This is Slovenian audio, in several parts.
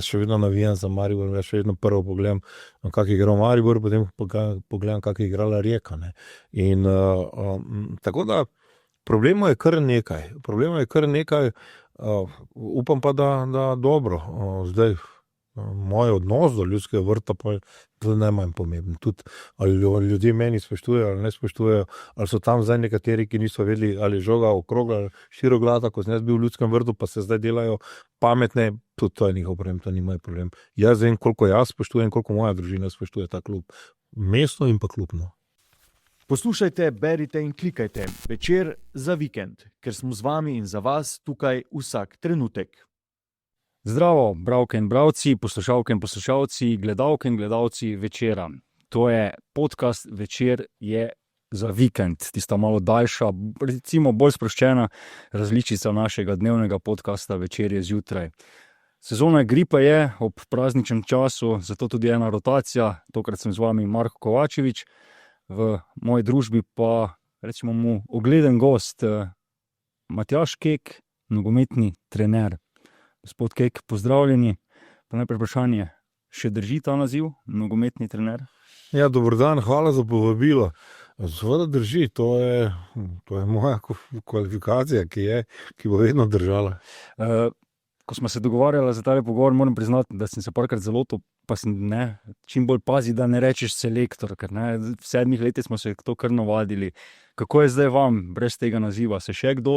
Še vedno navijam za Maribor, še vedno prvo pogledam, kako je igral Maribor, potem pogledam, kako je igrala Rijeka, ne. In tako da problemov je kar nekaj, upam pa, da dobro. Zdaj, moj odnos do Ljudskega vrta pa je najmanj pomemben. Tudi, ali ljudje meni spoštujejo ali ne spoštujejo, ali so tam zdaj nekateri, ki niso vedeli, ali je žoga okrogla ali široglata, ko sem jaz bil v Ljudskem vrtu, pa se zdaj delajo pametne, tudi to je njihov problem, to ni moj problem. Jaz vem, koliko jaz spoštujem, koliko moja družina spoštuje ta klub. Mestno in pa klubno. Poslušajte, berite in klikajte Večer za vikend, ker smo z vami in za vas tukaj vsak trenutek. Zdravo, bralke in bralci, poslušalke in poslušalci, gledalke in gledalci Večera. To je podcast Večer je za vikend, tista malo daljša, recimo bolj sproščena različica našega dnevnega podcasta Večer je zjutraj. Sezona gripe je ob prazničnem času, zato tudi ena rotacija. Tokrat sem z vami Marko Kovačevič, v moji družbi pa recimo mu ogleden gost Matjaž Kek, nogometni trener. Gospod Kek, pozdravljeni. Pa najprej vprašanje, še drži ta naziv, nogometni trener? Ja, dober dan, hvala za povabilo. Seveda drži, to je moja kvalifikacija, ki bo vedno držala. Ko smo se dogovarjali za tale pogovor, moram priznati, da sem se parkrat zalotil, pa sem čim bolj pazi, da ne rečeš selektor, ker v 7 letih smo se to kar navadili. Kako je zdaj vam, brez tega naziva? Se še kdo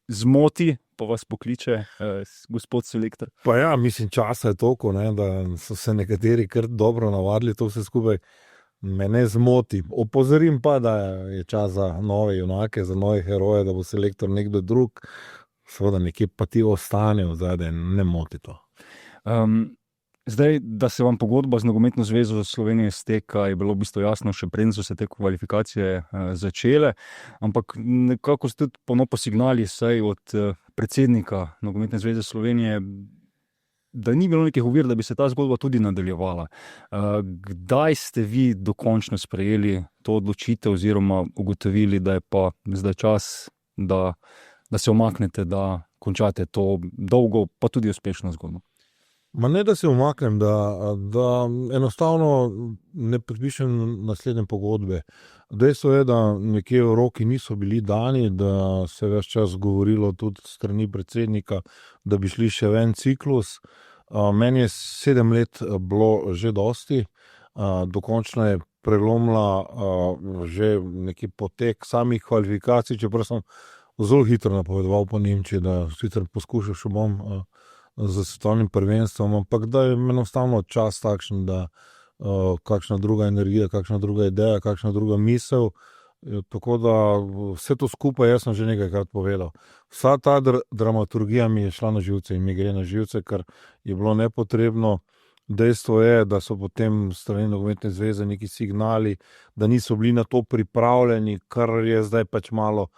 zmoti, pa vas pokliče gospod selektor? Pa ja, mislim, časa je toliko, da so se nekateri kar dobro navadili to vse skupaj. Me ne zmoti. Opozorim pa, da je čas za nove junake, za nove heroje, da bo selektor nekdo drug. Seveda nekje pa ti ostane vzadej, ne moti to. Zdaj, da se vam pogodba z Nogometno zvezo Slovenije izteka, je bilo v bistvu jasno, še preden so se te kvalifikacije začele, ampak nekako ste tudi ponovno signali saj od predsednika Nogometne zveze Slovenije, da ni bilo nekih ovir, da bi se ta zgodba tudi nadaljevala. Kdaj ste vi dokončno sprejeli to odločitev oziroma ugotovili, da je pa zdaj čas, da se umaknete, da končate to dolgo, pa tudi uspešno zgodbo? Ma ne, da se umaknem, da enostavno ne podpišem naslednje pogodbe. Dejstvo je, da nekje roki niso bili dani, da se ves čas govorilo tudi strani predsednika, da bi šli še v en ciklus. Meni je 7 let bilo že dosti, dokončno je prelomila že neki potek samih kvalifikacij, čeprav sem zelo hitro napovedoval po Nemčiji, da sicer poskušal še bom za svetovnim prvenstvom, ampak da je enostavno čas takšen, da kakšna druga energija, kakšna druga ideja, kakšna druga misel, tako da vse to skupaj, jaz sem že nekajkrat povedal. Vsa ta dramaturgija mi je šla na živce in mi gre na živce, ker je bilo nepotrebno. Dejstvo je, da so potem strani Nogometne zveze neki signali, da niso bili na to pripravljeni, kar je zdaj pač malo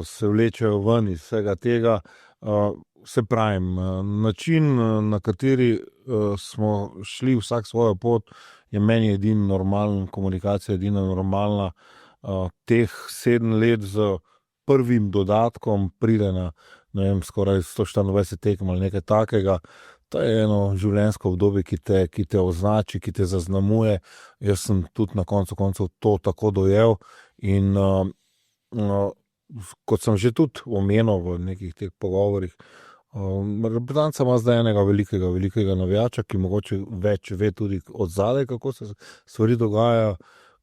se vlečejo ven iz vsega tega. Se pravim, način, na kateri smo šli vsak svojo pot, je meni edino normalen, komunikacija edina normalna. Teh 7 let z prvim dodatkom pride na, ne vem, skoraj 124 tekem ali nekaj takega. To je eno življenjsko obdobje, ki te označi, ki te zaznamuje. Jaz sem tudi na koncu koncev to tako dojel in kot sem že tudi omenil v nekih teh pogovorih, reprezentanca ima zdaj enega velikega navijača, ki mogoče več ve tudi od zadaj, kako se stvari dogajajo,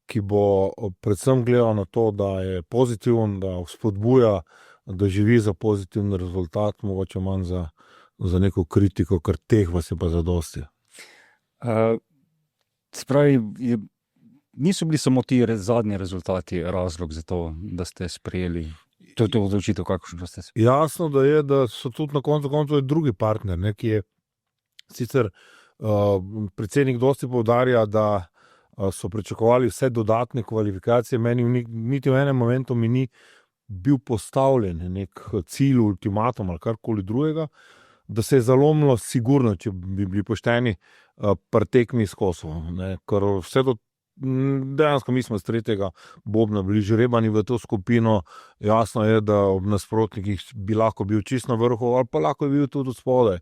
ki bo predvsem gledal na to, da je pozitiven, da vzpodbuja, da živi za pozitiven rezultat, mogoče manj za neko kritiko, ker teh vas je pa zadosti. Spravi, niso bili samo ti zadnji rezultati razlog za to, da ste sprejeli to odločitev, kakšno ste se? Jasno, da so tudi na koncu drugi partner, ki je sicer predsednik dosti poudarja, da so pričakovali vse dodatne kvalifikacije. Meni niti v enem momentu mi ni bil postavljen nek cilj, ultimatum ali karkoli drugega, da se je zalomilo sigurno, če bi bili pošteni, pri tekmi s Kosovom. Ker vse do dejansko mi smo s tretjega bobna bili žrebani v to skupino. Jasno je, da ob nasprotnikih bi lahko bil čisto na vrhu, ali pa lahko je bil tudi spodaj.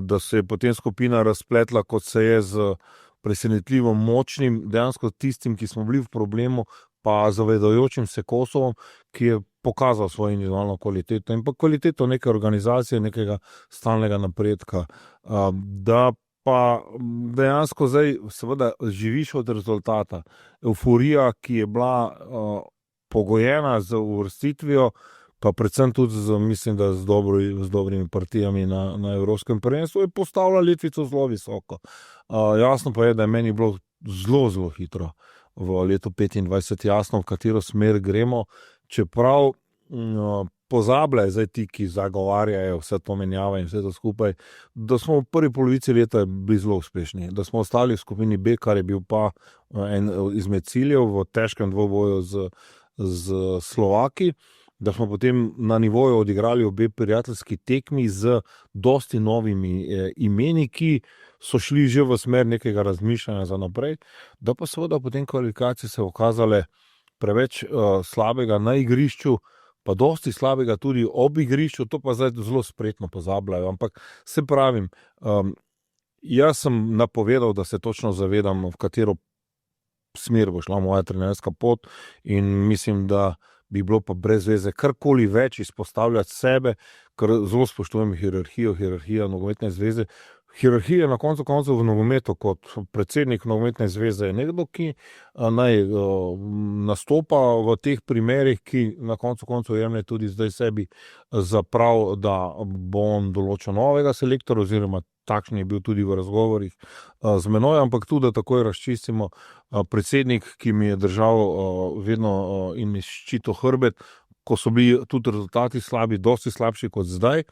Da se je potem skupina razpletla, kot se je, z presenetljivo močnim, dejansko tistim, ki smo bili v problemu, pa zavedajočim se Kosovom, ki je pokazal svojo individualno kvaliteto in pa kvaliteto neke organizacije, nekega stalnega napredka. Da pa dejansko zdaj seveda živiš od rezultata. Evforija, ki je bila pogojena z uvrstitvijo, pa predvsem tudi mislim, da z dobrimi partijami na Evropskem prvenstvu, je postavila letvico zelo visoko. Jasno pa je, da je meni bilo zelo hitro v letu 25 jasno, v katero smer gremo, čeprav pozabljajo zdaj ti, ki zagovarjajo vse to menjave in vse to skupaj, da smo v prvi polovici leta bili zelo uspešni, da smo ostali v skupini B, kar je bil pa en izmed ciljev v težkem dvoboju z Slovaki, da smo potem na nivoju odigrali obe prijateljski tekmi z dosti novimi imeni, ki so šli že v smer nekega razmišljanja za naprej, da pa seveda potem kvalifikacije se okazale preveč slabega na igrišču, pa dosti slabega tudi ob igrišču, to pa zdaj zelo spretno pozabljajo, ampak se pravim, jaz sem napovedal, da se točno zavedam, v katero smer bo šla moja trenerska pot, in mislim, da bi bilo pa brez veze karkoli več izpostavljati sebe, ker zelo spoštujem hierarhijo nogometne zveze. Hierarhija na koncu koncev v nogometu kot predsednik nogometne zveze je nekdo, ki naj nastopa v teh primerih, ki na koncu koncev jemlje tudi zdaj sebi za prav, da bo on določil novega selektorja, oziroma takšen je bil tudi v razgovorih z menoj, ampak tudi, da takoj razčistimo, predsednik, ki mi je držal vedno in mi ščitil hrbet, ko so bili tudi rezultati slabi, dosti slabši kot zdaj.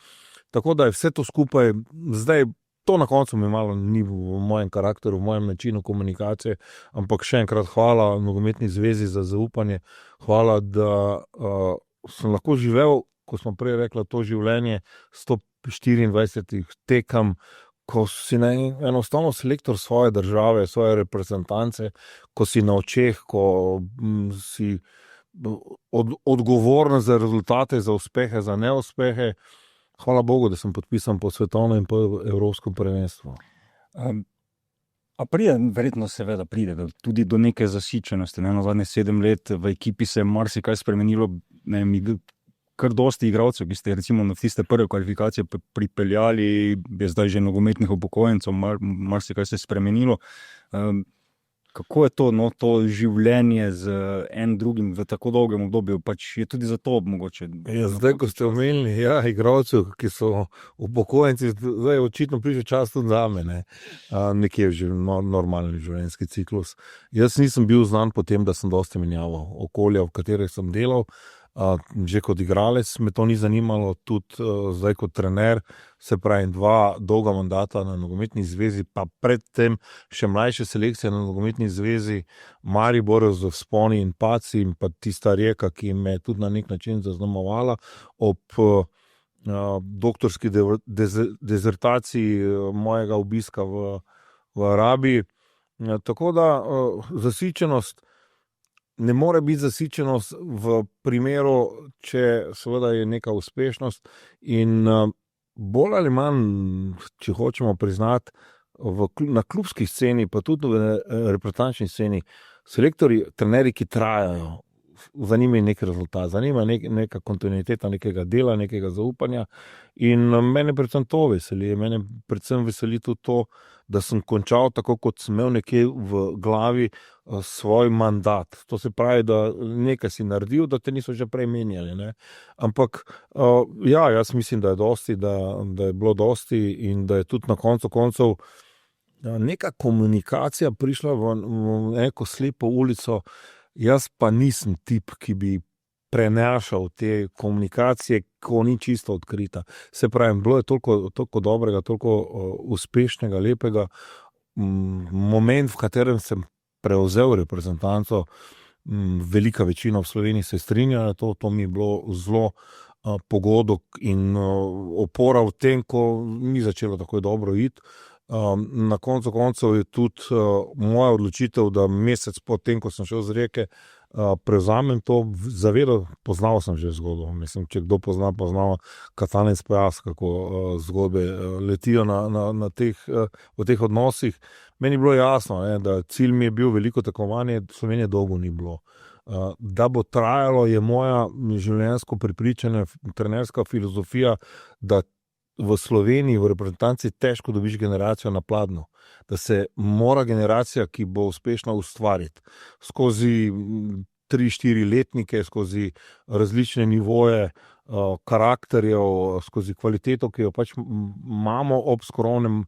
Tako da je vse to skupaj zdaj. To na koncu mi malo ni v mojem karakteru, v mojem načinu komunikacije, ampak še enkrat hvala Nogometni zvezi za zaupanje, hvala, da sem lahko živel, ko smo prej rekli, to življenje 124 tekem, ko si enostavno selektor svoje države, svoje reprezentance, ko si na očeh, ko si odgovoren za rezultate, za uspehe, za neuspehe. Hvala Bogu, da sem podpisan po svetovno in po evropsko prvenstvo. A pride, verjetno seveda pride tudi do neke zasičenosti. Na zadnje 7 let v ekipi se je marsikaj spremenilo, kar dosti igralcev, ki ste recimo na tiste prve kvalifikacije pripeljali, je zdaj že nogometnih upokojencev, marsikaj se je spremenilo. Kako je to življenje z drugim v tako dolgem obdobju, pač je tudi za to mogoče? Zdaj, ko ste omenili, igralcev, ki so upokojenci, zdaj je očitno prišel čas tudi za me, nekje že normalni življenjski ciklus. Jaz nisem bil znan po tem, da sem dosti menjaval okolja, v katerih sem delal. Že kot igralec me to ni zanimalo, tudi zdaj kot trener, se pravi 2 dolga mandata na Nogometni zvezi, pa predtem še mlajše selekcije na Nogometni zvezi, Maribor z vzponi in padci, in pa tista Rijeka, ki me je tudi na nek način zaznamovala ob doktorski dezertaciji mojega obiska v Arabiji. Tako da zasičenost ne more biti zasičenost v primeru, če seveda je neka uspešnost, in bolj ali manj, če hočemo priznati, na klubski sceni, pa tudi v reprezentančni sceni, selektorji, trenerji, ki trajajo, zanima nek rezultat, zanima neka kontinuiteta nekega dela, nekega zaupanja, in mene predvsem to veseli. Mene predvsem veseli tudi to, da sem končal tako, kot sem imel nekje v glavi svoj mandat. To se pravi, da nekaj si naredil, da te niso že prej menjali, ne. Ampak jaz mislim, da je dosti, da je bilo dosti, in da je tudi na koncu koncev neka komunikacija prišla v neko slepo ulico. Jaz pa nisem tip, ki bi prenašal te komunikacije, ko ni čisto odkrita. Se pravi, bilo je toliko dobrega, toliko uspešnega, lepega. Moment, v katerem sem prevzel reprezentanco, velika večina v Sloveniji se strinja na to mi je bilo zelo pogodok in opora v tem, ko ni začelo tako dobro iti. Na koncu koncev je tudi moja odločitev, da mesec po tem, ko sem šel z Rijeke, prevzamem to zavedo. Poznal sem že zgodbo. Mislim, če kdo poznal Katanec pa jaz, kako zgodbe letijo v teh odnosih. Meni je bilo jasno, da cilj mi je bil veliko tekmovanje, Slovenije dolgo ni bilo. Da bo trajalo, je moja življenjsko prepričanje, trenerska filozofija, da v Sloveniji, v reprezentanci težko dobiš generacijo na pladnju. Da se mora generacija, ki bo uspešna, ustvariti skozi 3-4 letnike, skozi različne nivoje karakterjev, skozi kvaliteto, ki jo pač imamo ob skromnem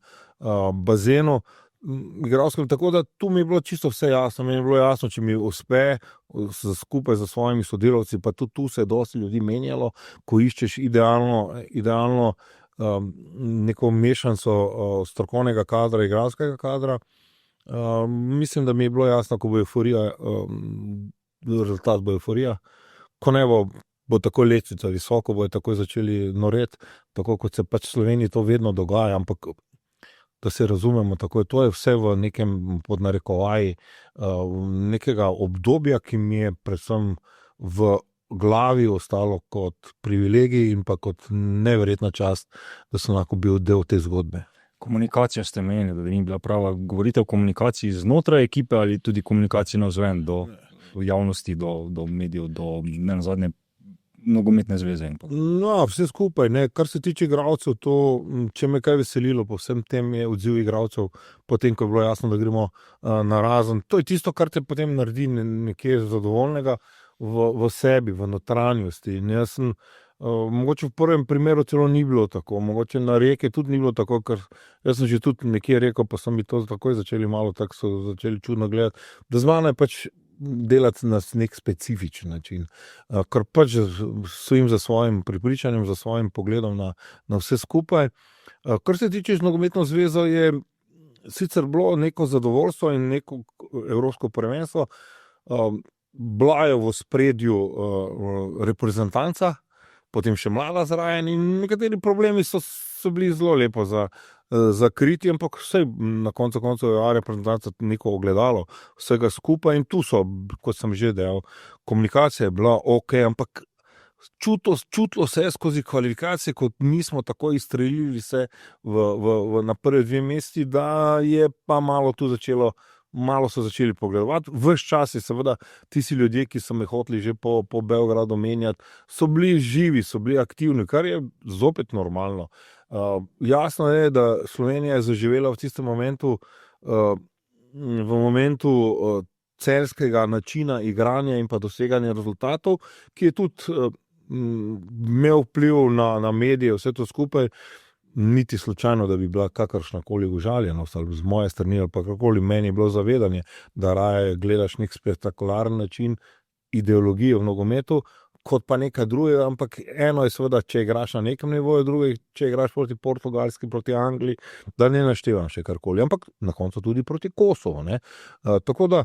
bazenu igralskem. Tako da tu mi je bilo čisto vse jasno. Meni je bilo jasno, če mi uspe skupaj z svojimi sodelavci, pa tudi tu se je dosti ljudi menjalo, ko iščeš idealno neko mešanico strokovnega kadra, igralskega kadra. Mislim, da mi je bilo jasno, ko bo euforija, rezultat bo euforija. Ko ne bo tako lestvica visoko, bojo takoj začeli noreti, tako kot se pač v Sloveniji to vedno dogaja, ampak da se razumemo tako, to je vse v nekem podnarekovaji nekega obdobja, ki mi je predvsem v glavi ostalo kot privilegij in pa kot neverjetna čast, da sem lahko bil del te zgodbe. Komunikacija ste menili, da ni bila prava. Govorite o komunikaciji znotraj ekipe ali tudi komunikaciji navzven do javnosti, do medijev, do nenazadnje nogometne zveze? No, vse skupaj, ne. Kar se tiče igralcev, to, če me kaj veselilo po vsem tem, je odziv igralcev, potem, ko je bilo jasno, da gremo narazen. To je tisto, kar te potem naredi nekje zadovoljnega v sebi, v notranjosti. In jaz sem, mogoče v prvem primeru celo ni bilo tako, mogoče na Rijeki tudi ni bilo tako, ker jaz sem že tudi nekje rekel, pa so mi to takoj začeli malo tako so začeli čudno gledati, da z mano je pač delati na nek specifičen način, ker pač stojim za svojim prepričanjem, za svojim pogledom na vse skupaj. Kar se tiče z nogometno zvezo, je sicer bilo neko zadovoljstvo in neko evropsko prvenstvo, bila je v ospredju reprezentanca, potem še mlada zraven in nekateri problemi so bili zelo lepo zakriti, ampak vse na koncu koncev je reprezentanca neko ogledalo vsega skupaj in tu so, kot sem že dejal, komunikacija je bila ok, ampak čutilo se je skozi kvalifikacije, kot nismo tako izstrelili se na prve 2 mesti, da je pa malo so začeli pogledovati. Ves čas je seveda tisti ljudje, ki so me hoteli že po Beogradu menjati, so bili živi, so bili aktivni, kar je zopet normalno. Jasno je, da Slovenija je zaživela v tistem momentu, v momentu celjskega načina igranja in pa doseganja rezultatov, ki je tudi imel vpliv na medije, vse to skupaj. Niti slučajno, da bi bila kakršnakoli užaljenost ali z moje strani ali pa kakoli, meni je bilo zavedanje, da raje gledaš nek spektakularen način ideologije v nogometu, kot pa nekaj drugega, ampak eno je seveda, če igraš na nekem nivoju, drugo je, če igraš proti Portugalski, proti Angliji, da ne naštevam še karkoli, ampak na koncu tudi proti Kosovu, ne. Tako da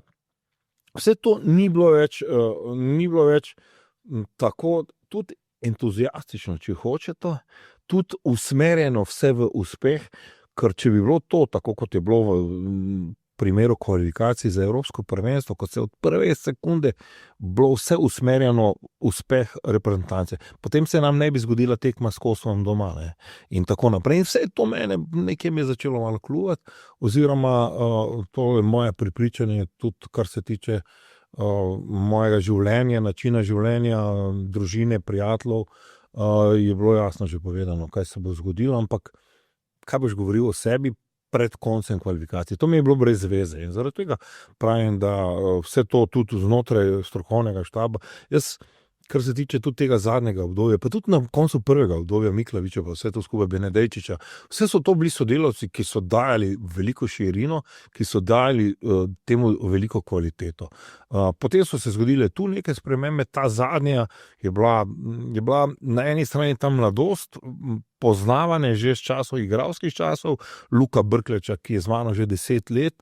vse to ni bilo več tako tudi entuziastično, če hočete, tudi usmerjeno vse v uspeh, ker če bi bilo to tako, kot je bilo v primeru kvalifikacij za evropsko prvenstvo, kot se od prve sekunde bilo vse usmerjeno uspeh reprezentance, potem se nam ne bi zgodila tekma s Kosovom doma, ne, in tako naprej. In vse to mene nekje mi je začelo malo kljuvati, oziroma to je moje prepričanje, tudi kar se tiče mojega življenja, načina življenja, družine, prijateljev, je bilo jasno že povedano, kaj se bo zgodilo, ampak kaj boš govoril o sebi pred koncem kvalifikacij. To mi je bilo brez veze in zaradi tega pravim, da vse to tudi znotraj strokovnega štaba, jaz, kar se tiče tudi tega zadnjega obdobja, pa tudi na koncu prvega obdobja Miklaviča, pa vse to skupaj Benedejčiča, vse so to bili sodelavci, ki so dajali veliko širino, ki so dajali temu veliko kvaliteto. Potem so se zgodile tu neke spremembe, ta zadnja je bila na eni strani ta mladost, poznavanje že z časov, igralskih časov, Luka Brkleča, ki je z mano že 10 let,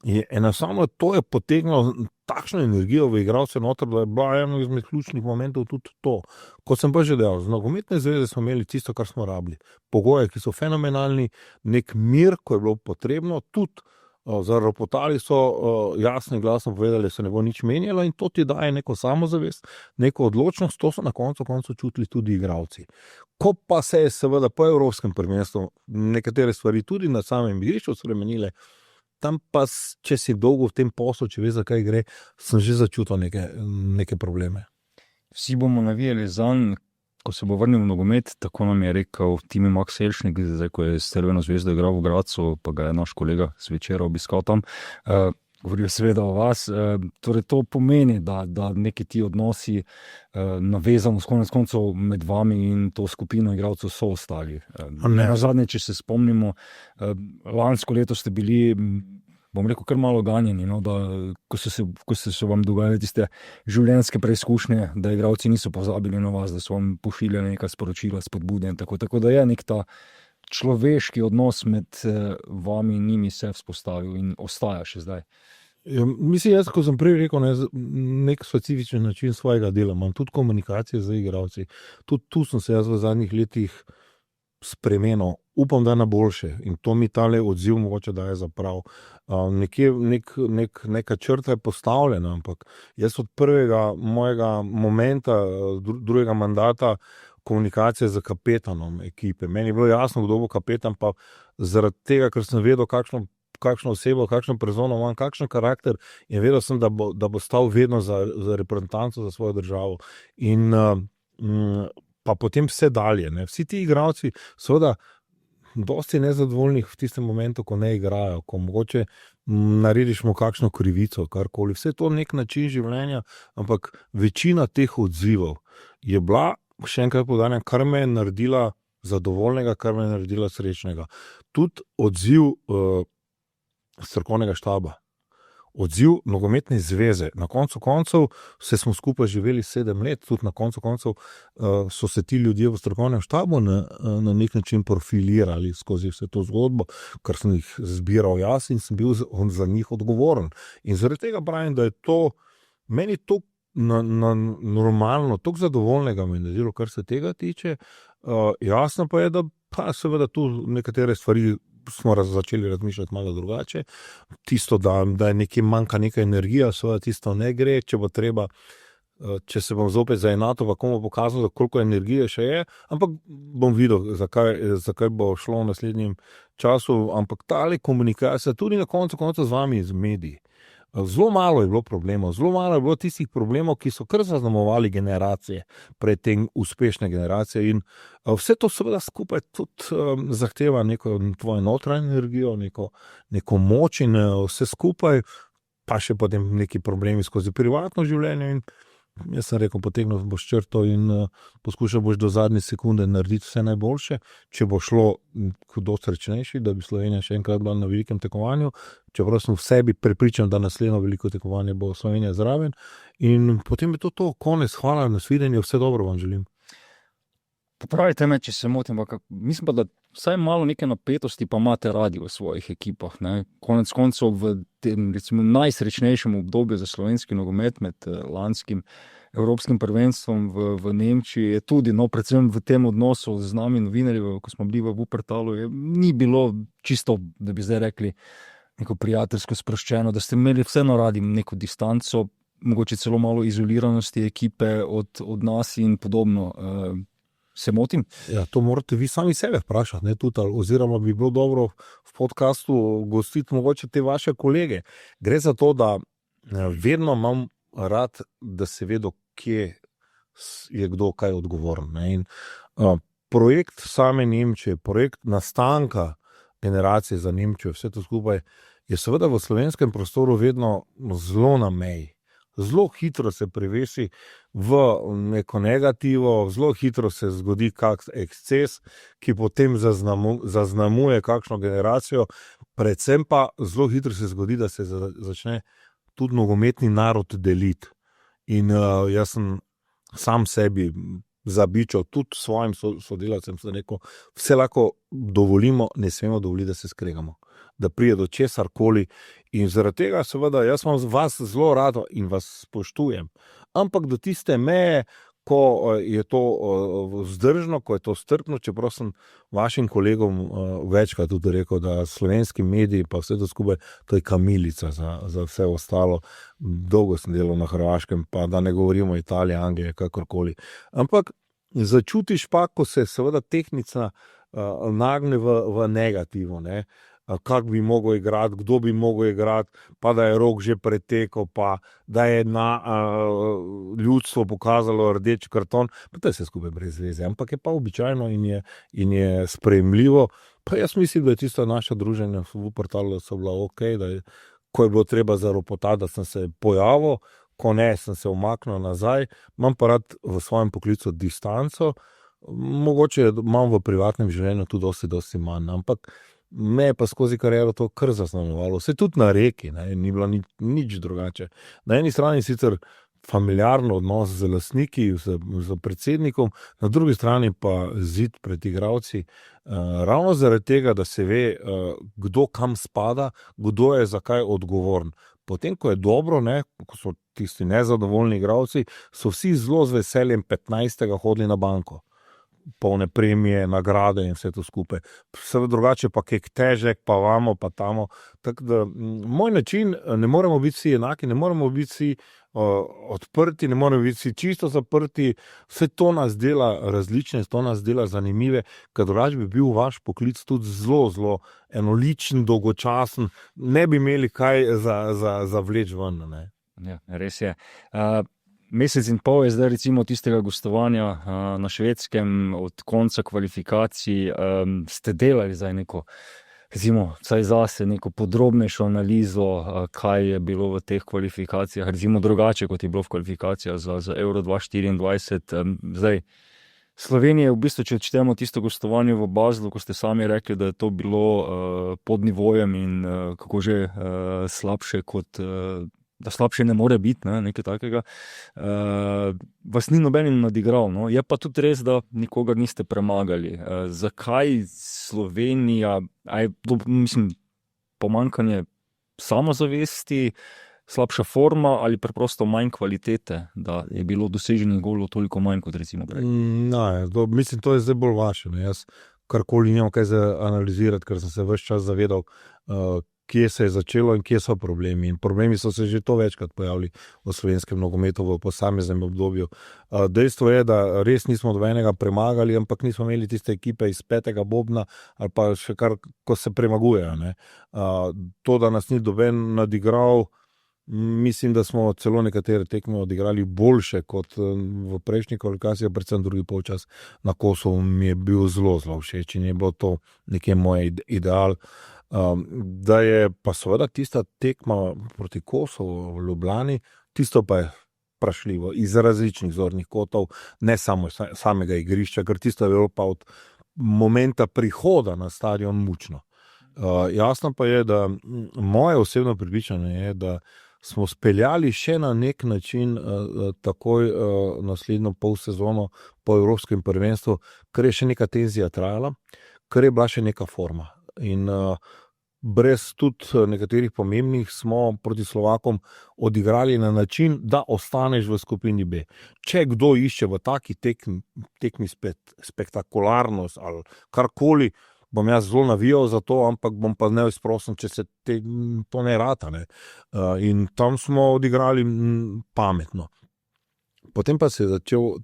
je enostavno to je potegnilo takšno energijo v igralce noter, da je bila eno izmed ključnih momentov tudi to. Kot sem pa že dejal, z nogometne zveze smo imeli tisto, kar smo rabili. Pogoje, ki so fenomenalni, nek mir, ko je bilo potrebno, tudi zaropotali so, jasno in glasno povedali, da se ne bo nič menjalo in to ti daje neko samozavest, neko odločnost, to so na koncu čutili tudi igralci. Ko pa se je seveda po evropskem prvenstvu nekatere stvari tudi na samem igrišču spremenile, tam pa, če si dolgo v tem poslu, če veš, za kaj gre, sem že začutil neke probleme. Vsi bomo navijali zanj, ko se bo vrnil v nogomet, tako nam je rekel Timi Max Elšnik, zdaj ko je s Crveno zvezdo igral v Gradcu, pa ga je naš kolega zvečer obiskal tam. Govorijo seveda o vas. Torej to pomeni, da neki ti odnosi navezano s konec koncev med vami in to skupino igralcev so ostali. Nazadnje, če se spomnimo, lansko leto ste bili, bom rekel, kar malo ganjeni, no, da ko so se vam dogajale tiste življenjske preizkušnje, da igralci niso pozabili na vas, da so vam pošiljali neka sporočila, spodbude in tako da je nek ta človeški odnos med vami in njimi se vzpostavil in ostaja še zdaj. Ja, mislim, jaz, ko sem prej rekel, nek specifičen način svojega dela, imam tudi komunikacije z igralci. Tudi tu sem se jaz v zadnjih letih spremenil, upam, da na boljše in to mi tale odziv mogoče daje za prav. Nekje neka črta je postavljena, ampak jaz od prvega mojega momenta, drugega mandata, komunikacije z kapetanom ekipe. Meni je bilo jasno, kdo bo kapetan, pa zaradi tega, ker sem vedel, kakšno osebo, kakšno persono imam, kakšen karakter, in vedel sem, da bo stal vedno za reprezentanco, za svojo državo. In pa potem vse dalje. Ne. Vsi ti igralci, seveda, dosti nezadovoljnih v tistem momentu, ko ne igrajo, ko mogoče narediš mu kakšno krivico, karkoli. Vse to nek način življenja, ampak večina teh odzivov je bila, še enkrat poudarjam, kar me je naredila zadovoljnega, kar me je naredila srečnega. Tudi odziv strokovnega štaba, odziv nogometne zveze. Na koncu koncev smo skupaj živeli 7 let, tudi na koncu koncev so se ti ljudje v strokovnem štabu na nek način profilirali skozi vse to zgodbo, kar sem jih zbiral jaz in sem bil za njih odgovoren. In zaradi tega pravim, da je to meni to normalno, toliko zadovoljnega me je naredilo, kar se tega tiče. Jasno pa je, da pa seveda tu nekatere stvari smo začeli razmišljati malo drugače. Tisto, da je nekaj manjka neka energija, seveda tisto ne gre, če bo treba, če se bom zopet zaenatil, pa komu pokazal, koliko energije še je, ampak bom videl, zakaj bo šlo v naslednjem času, ampak tale komunikacija tudi na koncu z vami iz mediji. Zelo malo je bilo problemov, zelo malo je bilo tistih problemov, ki so kar zaznamovali generacije, pred tem uspešne generacije in vse to seveda skupaj tudi zahteva neko tvojo notranjo energijo, neko moč in vse skupaj, pa še potem neki problemi skozi privatno življenje in jaz sem rekel, potegnil boš črto in poskušal boš do zadnje sekunde narediti vse najboljše, če bo šlo kdo srečnejši, da bi Slovenija še enkrat bila na velikem tekmovanju, čeprav sem v sebi prepričan, da naslednjo veliko tekmovanje bo Slovenija zraven in potem je to, konec, hvala, nasvidenje, vse dobro vam želim. Popravite me, če se motim, mislim pa, da vsaj malo neke napetosti pa imate radi v svojih ekipah. Ne? Konec koncev v tem recimo najsrečnejšem obdobju za slovenski nogomet med lanskim evropskim prvenstvom v Nemčiji je tudi, predvsem v tem odnosu z nami novinarji, ko smo bili v Wuppertalu, ni bilo čisto, da bi zdaj rekli, neko prijateljsko sproščeno, da ste imeli vseeno radi neko distanco, mogoče celo malo izoliranosti ekipe od nas in podobno. Se motim? Ja, to morate vi sami sebe vprašati, oziroma bi bilo dobro v podcastu gostiti mogoče te vaše kolege. Gre za to, da vedno imam rad, da se vedo, kje je kdo kaj odgovoren. Ne? In projekt same Nemčije, projekt nastanka generacije za Nemčijo, vse to skupaj je seveda v slovenskem prostoru vedno zelo na meji. Zelo hitro se prevesi v neko negativo, zelo hitro se zgodi kak eksces, ki potem zaznamuje kakšno generacijo, predvsem pa zelo hitro se zgodi, da se začne tudi nogometni narod deliti. In jaz sem sam sebi zabičal, tudi svojim sodelavcem, sem rekel, vse lahko dovolimo, ne smemo dovoliti, da se skregamo, da pride do česarkoli. In zaradi tega, seveda, jaz imam vas zelo rado in vas spoštujem, ampak do tiste meje, ko je to vzdržno, ko je to strpno, čeprav sem vašim kolegom večkrat tudi rekel, da slovenski mediji pa vse to skupaj, to je kamilica za vse ostalo. Dolgo sem delal na Hrvaškem, pa da ne govorimo Italije, Anglije, kakorkoli. Ampak začutiš pa, ko se seveda tehnica nagne v negativo, ne? Kako bi mogel igrati, kdo bi mogel igrati, pa da je rok že pretekel, pa da je ljudstvo pokazalo rdeči karton, pa to je vse skupaj brez veze, ampak je pa običajno in je sprejemljivo. Pa jaz mislim, da je tisto naše druženje v portalu so bila ok, ko je bilo treba zaropotati, da sem se pojavil, ko ne, sem se umaknil nazaj, imam pa rad v svojem poklicu distanco, mogoče imam v privatnem življenju tudi dosti manj, ampak me je pa skozi kariero to kar zaznamovalo. Vse tudi na Reki, ne, ni bilo nič drugače. Na eni strani sicer familiaren odnos z lastniki, z predsednikom, na drugi strani pa zid pred igralci. Ravno zaradi tega, da se ve, kdo kam spada, kdo je zakaj odgovoren. Potem, ko je dobro, ne, ko so tisti nezadovoljni igralci, so vsi zelo z veseljem 15. hodili na banko. Polne premije, nagrade in vse to skupaj. Seveda drugače pa kek težek, pa vamo, pa tamo. Tako da, moj način, ne moremo biti vsi enaki, ne moremo biti vsi odprti, ne moremo biti vsi čisto zaprti, vse to nas dela različne, to nas dela zanimive, ker drugače bi bil vaš poklic tudi zelo enoličen, dolgočasen, ne bi imeli kaj za vleč ven, ne. Ja, res je. Mesec in pol je zdaj recimo tistega gostovanja na Švedskem, od konca kvalifikacij, ste delali zdaj neko, recimo, vsaj zase neko podrobnejšo analizo, kaj je bilo v teh kvalifikacijah, recimo drugače, kot je bilo v kvalifikacijah za Euro 2024. Zdaj, Slovenija je v bistvu, če odštejemo tisto gostovanje v Baslu, ko ste sami rekli, da je to bilo pod nivojem in kako že slabše kot da slabše ne more biti, ne, nekaj takega, vas ni nobenim nadigral, no? Je pa tudi res, da nikogar niste premagali. Zakaj Slovenija, mislim, pomanjkanje samozavesti, slabša forma ali preprosto manj kvalitete, da je bilo doseženih golov toliko manj kot recimo prej? Mislim, to je zdaj bolj vaše, ne? Jaz karkoli nimam kaj za analizirati, ker sem se ves čas zavedal, kje se je začelo in kje so problemi. In problemi so se že to večkrat pojavili v slovenskem nogometu v posameznem obdobju. Dejstvo je, da res nismo dobenega premagali, ampak nismo imeli tiste ekipe iz petega bobna ali pa še kar, ko se premagujejo, ne. To, da nas ni doben nadigral, mislim, da smo celo nekatere tekme odigrali boljše kot v prejšnji kvalifikaciji, predvsem drugi polčas na Kosovu mi je bil zelo všeč in je bilo to nekje moj ideal. Da je pa seveda tista tekma proti Kosovu v Ljubljani, tisto pa je vprašljivo iz različnih zornih kotov, ne samo samega igrišča, ker tisto je bilo pa od momenta prihoda na stadion mučno. Jasno pa je, da moje osebno prepričanje je, da smo speljali še na nek način takoj naslednjo polsezono po evropskem prvenstvu, ker je še neka tenzija trajala, ker je bila še neka forma. In brez tudi nekaterih pomembnih smo proti Slovakom odigrali na način, da ostaneš v skupini B. Če kdo išče v taki tekmi spektakularnost ali karkoli, bom jaz zelo navijal za to, ampak bom pa neizprosen, če se to ne rata, ne. In tam smo odigrali pametno. Potem pa se je začel,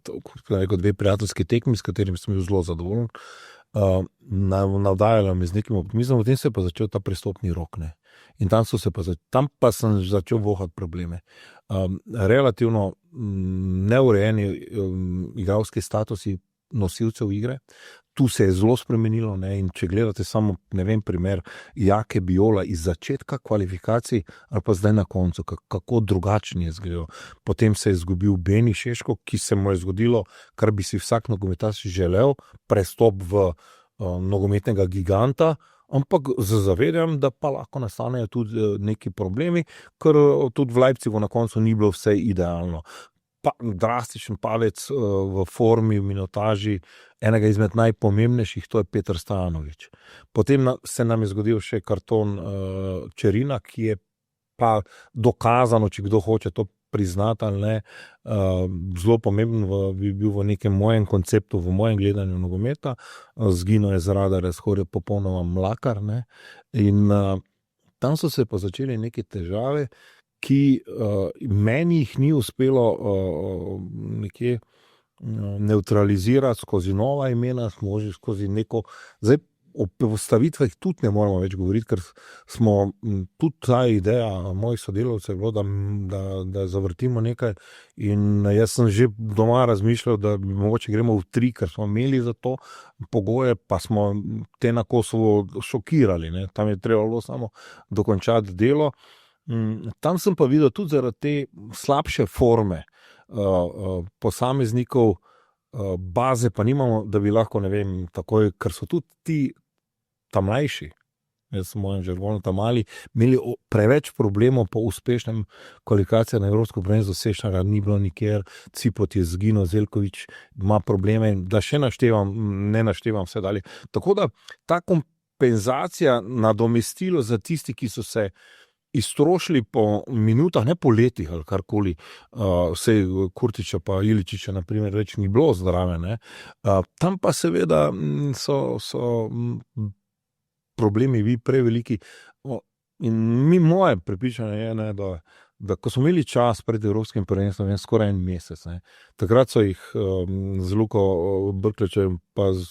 dve prijateljski tekmi, s katerimi sem bil zelo zadovoljen, navdajala me z nekim optimizmom, potem se je pa začel ta prestopni rok, ne. In tam pa sem začel vohati probleme. Relativno neurejeni igralski statusi nosilcev igre, tu se je zelo spremenilo, ne, in če gledate samo, ne vem, primer Jake Biola iz začetka kvalifikacij ali pa zdaj na koncu, kako drugačen je izgledal. Potem se je izgubil Beni Šeško, ki se mu je zgodilo, kar bi si vsak nogometaš želel, prestop v nogometnega giganta, ampak z zavedanjem, da pa lahko nastanejo tudi neki problemi, ker tudi v Leipzigu na koncu ni bilo vse idealno. drastičen palec v formi, v minutaži enega izmed najpomembnejših, to je Petar Stojanović. Potem se nam je zgodil še karton Čerina, ki je pa dokazano, če kdo hoče to priznati ali ne, zelo pomemben bi bil v nekem mojem konceptu, v mojem gledanju nogometa. Zginil je zaradi razhorja popolnoma Mlakar, ne. In tam so se pa začeli neke težave, ki meni jih ni uspelo nekje nevtralizirati skozi nova imena, skozi neko, zdaj o postavitvah tudi ne moramo več govoriti, ker smo tudi ta ideja mojih sodelavcev je bilo, da zavrtimo nekaj, in jaz sem že doma razmišljal, da mogoče gremo v 3, ker smo imeli za to pogoje, pa smo te na Kosovo šokirali, ne. Tam je treba bilo samo dokončati delo. Tam sem pa videl tudi zaradi te slabše forme posameznikov, baze pa nimamo, da bi lahko, ne vem, takoj, ker so tudi ti tam mlajši, jaz sem mojem žargonu tam mali, imeli preveč problemov po uspešnem kvalifikacijah na evropsko prvenstvo, Sešnara ni bilo nikjer, Cipot je zginil, Zeljković ima probleme, da še ne naštevam vse dalje. Tako da ta kompenzacija, nadomestilo za tisti, ki so se iztrošili po minutah, ne po letih ali karkoli, vsej Kurtiča pa Iličiča na primer več ni bilo zdrave, ne. Tam pa seveda so problemi bili preveliki. In moje prepričanje je, ne, da ko smo imeli čas pred evropskim prvenstvom, skoraj en mesec, ne, takrat so jih z Luko Brklečem pa z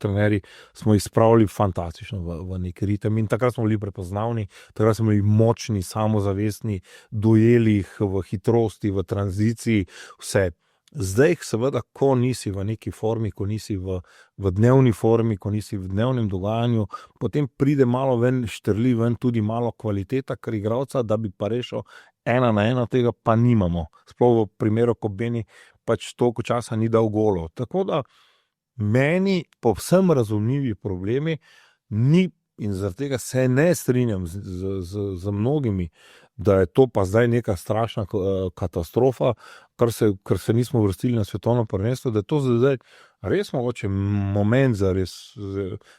trenerji smo jih spravili fantastično v nek ritem in takrat smo bili prepoznavni, takrat smo bili močni, samozavestni, dojeli jih v hitrosti, v tranziciji, vse. Zdaj, seveda, ko nisi v neki formi, ko nisi v dnevni formi, ko nisi v dnevnem dogajanju, potem pride malo ven, štrli ven tudi malo kvaliteta kar igralca, da bi pa rešil 1-1, tega pa nimamo. Sploh v primeru, ko Beni pač toliko časa ni dal golov. Tako da meni povsem razumljivi problemi ni, in zaradi tega se ne strinjam z mnogimi, da je to pa zdaj neka strašna katastrofa, ker se nismo uvrstili na svetovno prvenstvo, da je to zdaj res mogoče moment za res,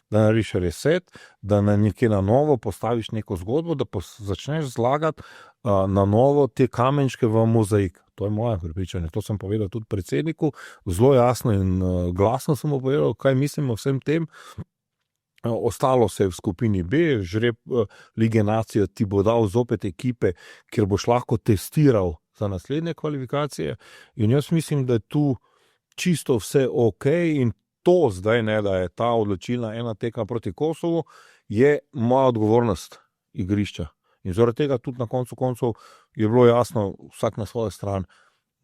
da narediš reset, da nekje na novo postaviš neko zgodbo, da začneš zlagati na novo te kamenčke v mozaik. To je moje prepričanje, to sem povedal tudi predsedniku, zelo jasno in glasno sem mu povedal, kaj mislim o vsem tem. Ostalo se je v skupini B, žreb Lige nacije ti bo dal zopet ekipe, kjer boš lahko testiral za naslednje kvalifikacije, in jaz mislim, da je tu čisto vse ok, in to zdaj, ne, da je ta odločilna ena tekma proti Kosovu, je moja odgovornost igrišča. In zaradi tega tudi na koncu koncev je bilo jasno, vsak na svojo stran.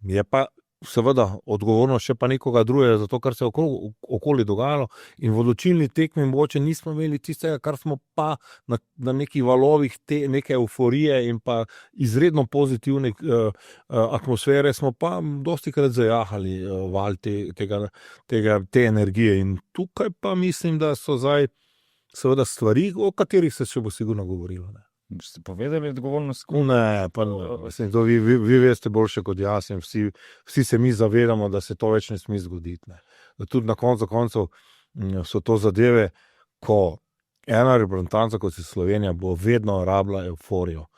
Je pa seveda odgovornost še pa nekoga drugega, zato kar se je okoli dogajalo, in v odločilni tekmi mogoče nismo imeli tistega, kar smo pa na nekih valovih neke euforije in pa izredno pozitivne atmosfere smo pa dostikrat zajahali val te energije, in tukaj pa mislim, da so zdaj seveda stvari, o katerih se še bo sigurno govorilo, ne. Ste povedali odgovornost? Ne, pa mislim, to vi veste boljše kot jaz, in vsi se mi zavedamo, da se to več ne sme zgoditi, ne. Da tudi na koncu koncev so to zadeve, ko ena reprezentanca kot je Slovenija bo vedno rabila euforijo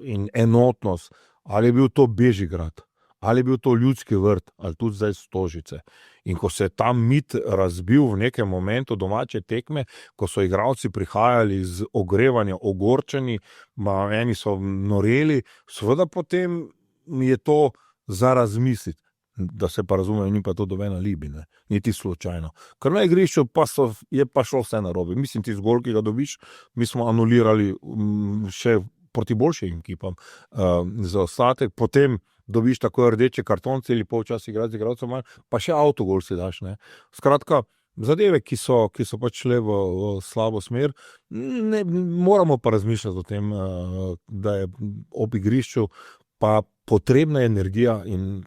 in enotnost, ali je bil to Bežigrad, ali je bil to Ljudski vrt, ali tudi zdaj Stožice. In ko se je ta mit razbil v nekem momentu domače tekme, ko so igralci prihajali z ogrevanja, ogorčeni, eni so noreli, seveda potem je to za razmisliti. Da se pa razume, ni pa to doben alibi, ne, niti slučajno. Ker na igrišču pa je pa šlo vse narobe. Mislim, ti zgolj, ki ga dobiš, mi smo anulirali še proti boljšim ekipam za ostatek, potem dobiš tako rdeče kartonce ali polčas igrati z igralcem manj, pa še avtogol si daš, ne. Skratka, zadeve, ki so pač šle v slabo smer, ne, moramo pa razmišljati o tem, da je ob igrišču pa potrebna energija, in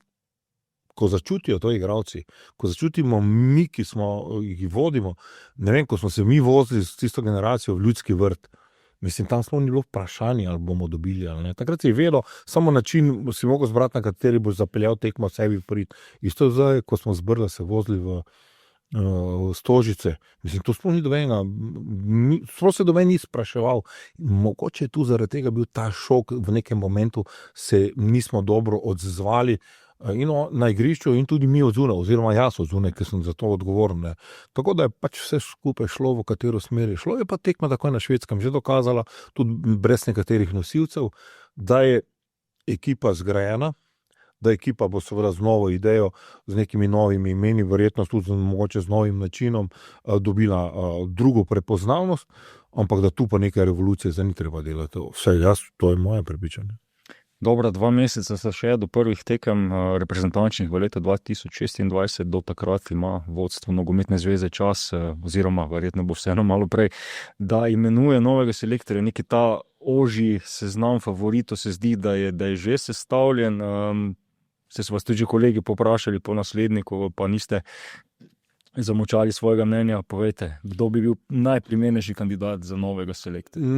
ko začutijo to igralci, ko začutimo mi, ki smo jih vodimo, ne vem, ko smo se mi vozili s tisto generacijo v Ljudski vrt, Mislim, tam sploh ni bilo vprašanje, ali bomo dobili ali ne. Takrat si vedel, samo način si mogel zbrati, na kateri boš zapeljal tekmo sebi prid. Isto zdaj, ko smo z Brda se vozili v Stožice. Mislim, to sploh ni dobenega, sploh se doben ni spraševal. Mogoče je tu zaradi tega bil ta šok, v nekem momentu se nismo dobro odzvali in na igrišču in tudi mi odzune, oziroma jaz odzune, ker sem za to odgovoren. Ne. Tako da je pač vse skupaj šlo, v katero smer je šlo. Je pa tekma takoj na Švedskem že dokazala, tudi brez nekaterih nosilcev, da je ekipa zgrajena, da ekipa bo seveda z novo idejo, z nekimi novimi imeni, verjetno tudi mogoče z novim načinom dobila drugo prepoznavnost, ampak da tu pa nekaj revolucije za ni treba delati. Vse jaz, to je moje prepričanje. Dobra 2 meseca sta še do prvih tekem reprezentančnih v letu 2026, do takrat ima vodstvo Nogometne zveze čas, oziroma verjetno bo vseeno malo prej, da imenuje novega selektorja. Neki ta ožji seznam favoritov se zdi, da je že sestavljen. Se so vas tudi že kolegi poprašali po nasledniku, pa niste zamočali svojega mnenja. Povejte, kdo bi bil najprimernejši kandidat za novega selektorja?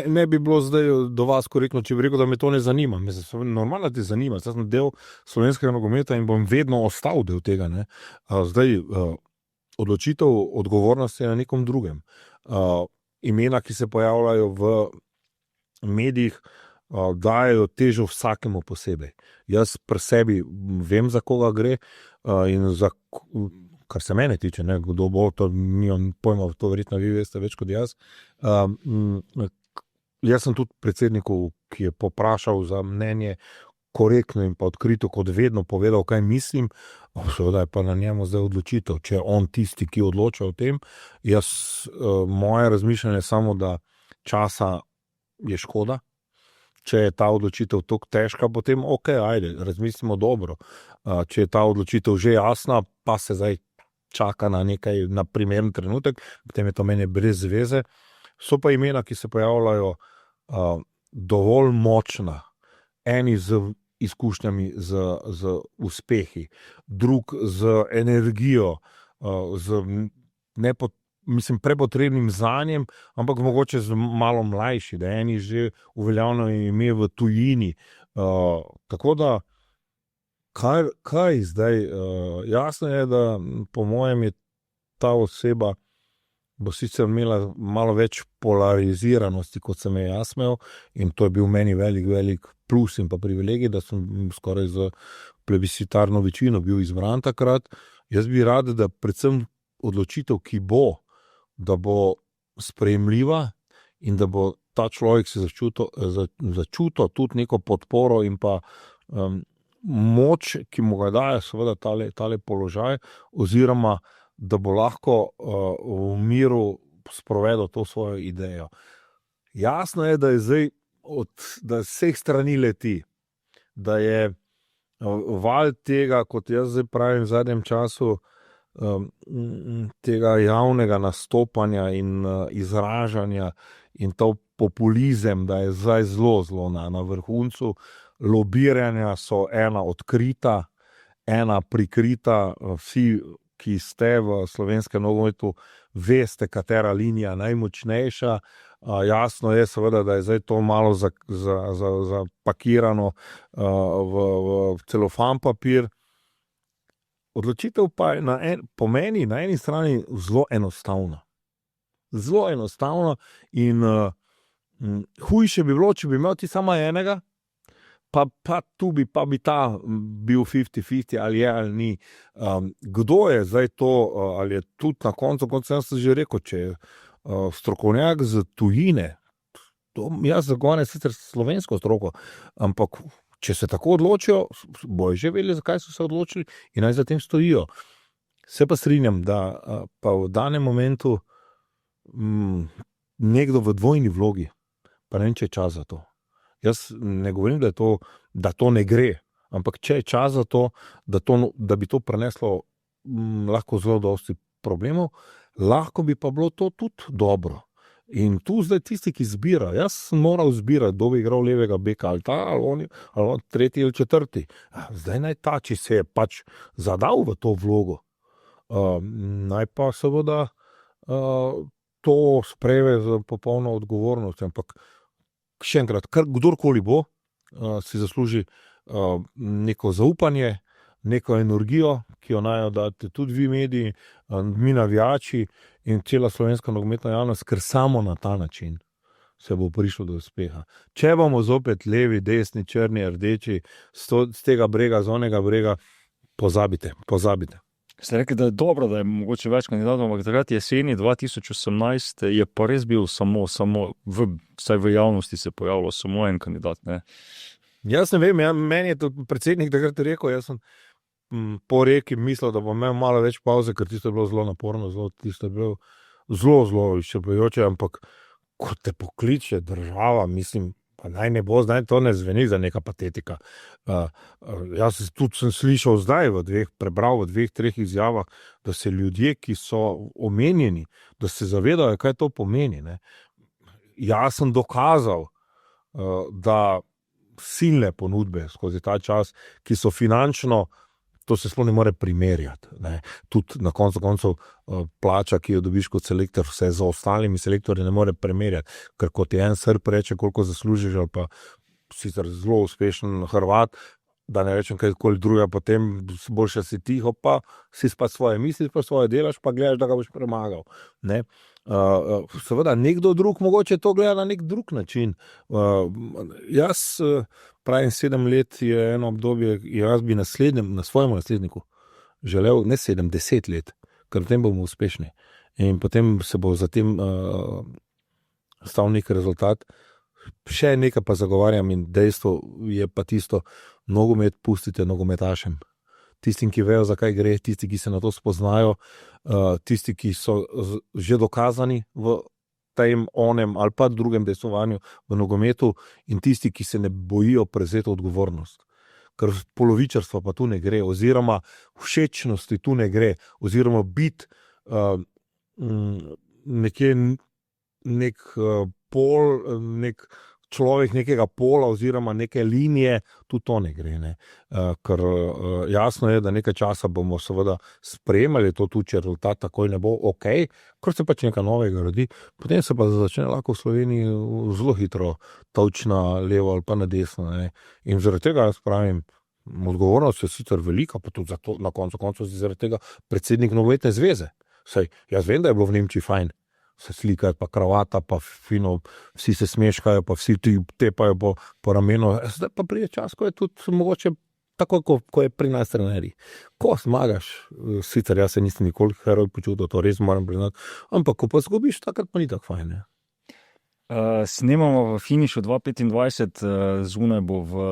Ne bi bilo zdaj do vas korektno, če bi rekel, da me to ne zanima. Normalno te zanima, jaz sem del slovenskega nogometa in bom vedno ostal del tega. Ne. Zdaj, odločitev, odgovornost je na nekom drugem. Imena, ki se pojavljajo v medijih, dajo težo vsakemu posebej. Jaz pri sebi vem, za koga gre in kar se mene tiče, ne, kdo bo, to nimam pojma, to verjetno vi veste več kot jaz. Jaz sem tudi predsedniku, ki je poprašal za mnenje, korektno in pa odkrito, kot vedno povedal, kaj mislim, seveda je pa na njemu zdaj odločitev, če je on tisti, ki odloča o tem. Moje razmišljanje je samo, da časa je škoda. Če je ta odločitev tako težka, potem ajde, razmislimo dobro. Če je ta odločitev že jasna, pa se zdaj čaka na primeren trenutek, potem je to meni brez veze. So pa imena, ki se pojavljajo dovolj močna, eni z izkušnjami, z uspehi, drug z energijo, z prepotrebnim znanjem, ampak mogoče z malo mlajši, da eni že uveljavljeno ime v tujini. Tako da, kaj zdaj? Jasno je, da po mojem je ta oseba bo sicer imela malo več polariziranosti, kot sem je jaz imel, in to je bil meni velik plus in pa privilegij, da sem skoraj z plebiscitarno večino bil izbran takrat. Jaz bi rad, da predvsem odločitev, ki bo, da bo sprejemljiva in da bo ta človek se začutil tudi neko podporo in pa moč, ki mu ga daje seveda tale položaj, oziroma da bo lahko v miru sprovedel to svojo idejo. Jasno je, da je zdaj da vseh strani leti, da je val tega, kot jaz zdaj pravim v zadnjem času, tega javnega nastopanja in izražanja in to populizem, da je zdaj zelo na vrhuncu. Lobiranja so ena odkrita, ena prikrita. Vsi, ki ste v slovenskem nogometu, veste, katera linija najmočnejša. Jasno je seveda, da je zdaj to malo zapakirano v celofan papir. Odločitev pa je po meni na eni strani zelo enostavna. Zelo enostavna in hujše bi bilo, če bi imel ti samo enega, pa tu bi ta bil 50-50, ali je ali ni. Kdo je zdaj to, ali je tudi na koncu, kot sem že rekel, če je strokovnjak z tujine, jaz zagovarjam sicer slovensko stroko, ampak če se tako odločijo, bojo že vedeli, zakaj so se odločili in naj za tem stojijo. Se pa strinjam, da pa v danem momentu nekdo v dvojni vlogi, pa ne vem, če je čas za to. Jaz ne govorim, da to ne gre, ampak če je čas za to, da bi to prineslo lahko zelo dosti problemov, lahko bi pa bilo to tudi dobro. In tu zdaj tisti, ki zbira, jaz sem moral zbirati, kdo bi igral levega beka, ali ta, ali on, tretji ali četrti. Zdaj naj ta, če se je pač zadal v to vlogo, naj pa seveda to sprejme z popolno odgovornostjo, ampak še enkrat, kdorkoli bo, si zasluži neko zaupanje, neko energijo, ki jo naj date tudi vi mediji, mi navijači in cela slovenska nogometna javnost, ker samo na ta način se bo prišlo do uspeha. Če bomo zopet levi, desni, črni, rdeči, z tega brega, z onega brega, pozabite. Ste rekli, da je dobro, da je mogoče več kandidatov, ampak takrat jeseni 2018 je pa res bil vsaj v javnosti se pojavilo samo en kandidat, ne? Jaz ne vem, meni je to predsednik takrat rekel, jaz sem po Reki mislil, da bom imel malo več pauze, ker tisto je bilo zelo naporno, tisto je bilo zelo izčrpavajoče, ampak ko te pokliče država, mislim, pa naj ne bo, zdaj to ne zveni za neka patetika. Jaz tudi sem slišal zdaj prebral v 2-3 izjavah, da se ljudje, ki so omenjeni, da se zavedajo, kaj to pomeni, ne. Jaz sem dokazal, da silne ponudbe skozi ta čas, ki so finančno, to se sploh ne more primerjati, ne. Tudi na koncu koncev plača, ki jo dobiš kot selektor, se za ostalimi selektorji ne more primerjati, ker kot ti en Srb reče, koliko zaslužiš, ali pa sicer zelo uspešen Hrvat, da ne rečem kajkoli drugega, potem boljše si tiho, pa si pa svoje misli, pa svoje delaš, pa gledaš, da ga boš premagal, ne. Seveda, nekdo drug mogoče to gleda na nek drug način. Jaz pravim, 7 let je eno obdobje, jaz bi na svojemu nasledniku želel, ne 7, 10 let, ker potem bomo uspešni. In potem se bo za tem stal nek rezultat. Še nekaj pa zagovarjam in dejstvo je pa tisto, nogomet pustite nogometašem. Tistim, ki vejo, zakaj gre, tisti, ki se na to spoznajo, tisti, ki so že dokazani v tem, onem ali pa drugem dejstvovanju v nogometu in tisti, ki se ne bojijo prevzeti odgovornost. Ker polovičarstva pa tu ne gre, oziroma všečnosti tu ne gre, oziroma biti nekje nek nek človek nekega pola oziroma neke linije, tudi to ne gre, ne. Ker jasno je, da nekaj časa bomo seveda sprejemali to, tudi če rezultat takoj ne bo okej, ker se pač nekaj novega rodi, potem se pa začne lahko v Sloveniji zelo hitro tolči na levo ali pa na desno, ne. In zaradi tega jaz pravim, odgovornost je sicer velika, pa tudi zato na koncu koncev zaradi tega predsednik nogometne zveze. Saj, jaz vem, da je bilo v Nemčiji fajn, se slikajo, pa kravata, pa fino, vsi se smeškajo, pa vsi ti tepajo po ramenu. Zdaj pa pride čas, ko je tudi mogoče tako, ko je pri nas trenerji. Ko zmagaš, sicer jaz se nisem nikoli heroj počutil, to res moram priznati, ampak ko pa zgubiš, takrat pa ni tako fajn, ne. Snemamo v finišu 2025, zunaj bo v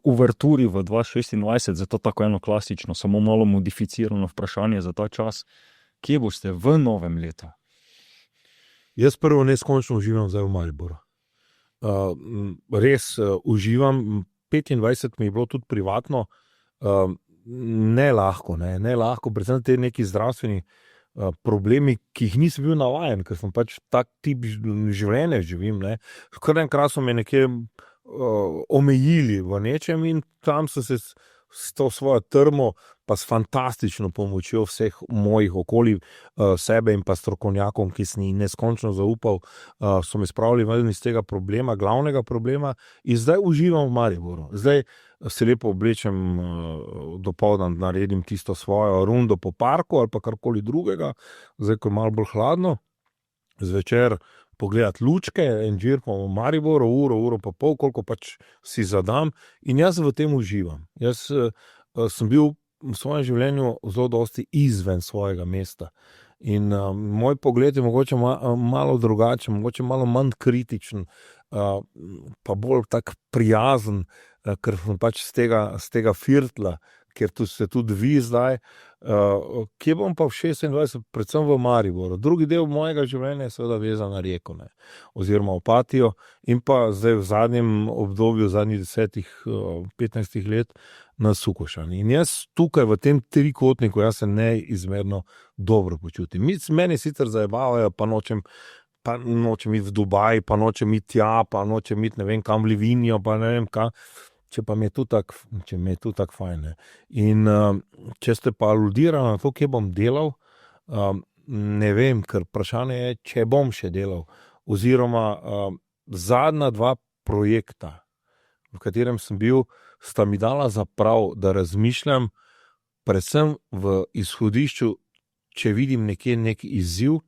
uverturi v 2026, zato tako eno klasično, samo malo modificirano vprašanje za ta čas. Kje boste v novem letu? Jaz prvo neskončno uživam zdaj v Mariboru. Res uživam, 25 mi je bilo tudi privatno, ne lahko, predvsem te neki zdravstveni problemi, ki jih nisem bil navajen, ker sem pač tak tip življenja živim, ne. Kar enkrat so me nekje omejili v nečem in tam sem se s to svojo trmo, pa s fantastično pomočjo vseh mojih okoli sebe in pa strokovnjakom, ki sem jih neskončno zaupal, so me spravili ven iz tega problema, glavnega problema, in zdaj uživam v Mariboru. Zdaj se lepo oblečem dopoldan, naredim tisto svojo rundo po parku ali pa karkoli drugega, zdaj ko je malo bolj hladno, zvečer pogledati lučke, en džir po Mariboru, uro pa pol, koliko pač si zadam, in jaz v tem uživam. Jaz sem bil v svojem življenju zelo dosti izven svojega mesta. In moj pogled je mogoče malo drugačen, mogoče malo manj kritičen, pa bolj tak prijazen, ker sem pač z tega firtla, ker tu ste tudi vi zdaj, kje bom pa v 26, predvsem v Mariboru. Drugi del mojega življenja je seveda vezan na Reko, ne, oziroma Opatijo, in pa zdaj v zadnjem obdobju, zadnjih 10-15 let na Sukošani. In jaz tukaj v tem trikotniku, jaz se neizmerno dobro počutim. Meni sicer zajebavajo, pa nočem iti v Dubaj, pa nočem iti tja, pa nočem iti ne vem kam v Livinijo, pa ne vem kam, če mi je tu tako fajn. In če ste pa aludirali na to, kje bom delal, ne vem, ker vprašanje je, če bom še delal. Oziroma, zadnja 2 projekta, v katerem sem bil, sta mi dala za prav, da razmišljam, predvsem v izhodišču, če vidim nekje nek izziv,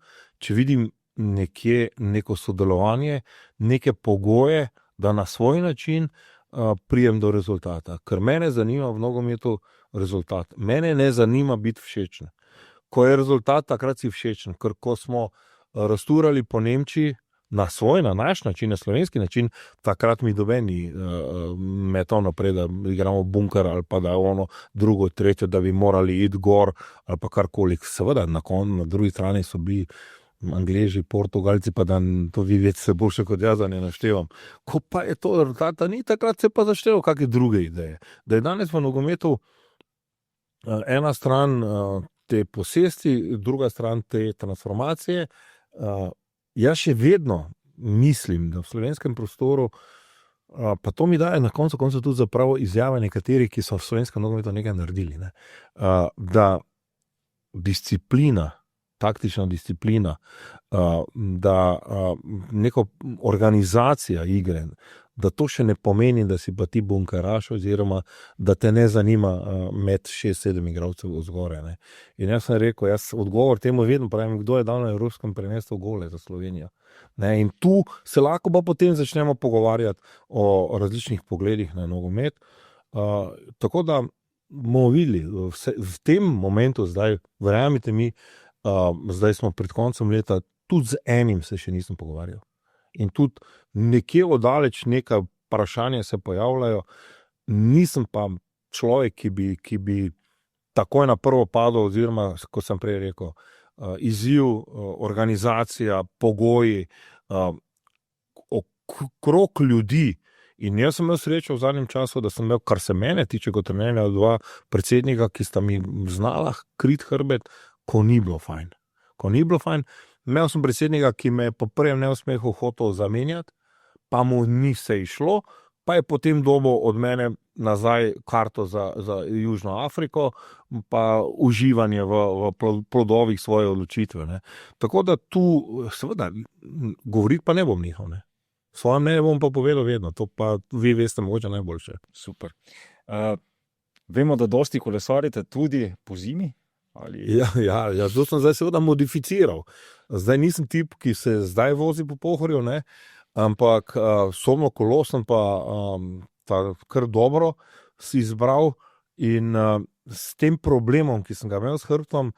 če vidim nekje neko sodelovanje, neke pogoje, da na svoj način prijem do rezultata. Ker mene zanima v nogometu rezultat. Mene ne zanima biti všečen. Ko je rezultat, takrat si všečen. Ker ko smo rasturali po Nemčiji, na svoj, na naš način, na slovenski način, takrat mi dobeni metal naprej, da igramo bunker ali pa da je ono drugo, tretje, da bi morali iti gor ali pa karkoli. Seveda, na drugi strani so bili Angleži, Portugalci, pa da to vi veste se boljše kot jaz, da ne naštevam. Ko pa je to rezultata, ni takrat se pa zaštelo kakšne druge ideje. Da je danes v nogometu ena stran te posesti, druga stran te transformacije. Jaz še vedno mislim, da v slovenskem prostoru, pa to mi daje na koncu tudi zapravo izjave nekateri, ki so v slovenskem nogometu nekaj naredili, ne? Da disciplina, taktična disciplina, da neko organizacija igre, da to še ne pomeni, da si pa ti bunkeraš oziroma da te ne zanima med 6-7 igralcev vzgore, ne. In jaz sem rekel, odgovor temu vedno pravim, kdo je dal na evropskem prvenstvu gole za Slovenijo. Ne, in tu se lahko pa potem začnemo pogovarjati o različnih pogledih na nogomet. Tako da bomo videli, v tem momentu zdaj, verjamite mi, zdaj smo pred koncem leta, tudi z enim se še nisem pogovarjal. In tudi nekje oddaleč neka vprašanja se pojavljajo, nisem pa človek, ki bi takoj na prvo padel, oziroma, kot sem prej rekel, izziv, organizacija, pogoji, okrog ljudi. In jaz sem imel srečo v zadnjem času, da sem imel, kar se mene tiče kot trenerja, 2 predsednika, ki sta mi znala kriti hrbet, ko ni bilo fajn. Imel sem predsednika, ki me je po prvem neuspehu hotel zamenjati, pa mu ni se išlo, pa je potem dobil od mene nazaj karto za Južno Afriko, pa uživanje v plodovih svoje odločitve, ne. Tako da tu, seveda, govoriti pa ne bom nehal, ne. Svoje mnenje bom pa povedal vedno, to pa vi veste mogoče najboljše. Super. Vemo, da dosti kolesarite tudi po zimi. Ja, to sem zdaj seveda modificiral. Zdaj nisem tip, ki se zdaj vozi po Pohorju, ne, ampak sobno kolo sem pa kar dobro si izbral in s tem problemom, ki sem ga imel s hrbtom,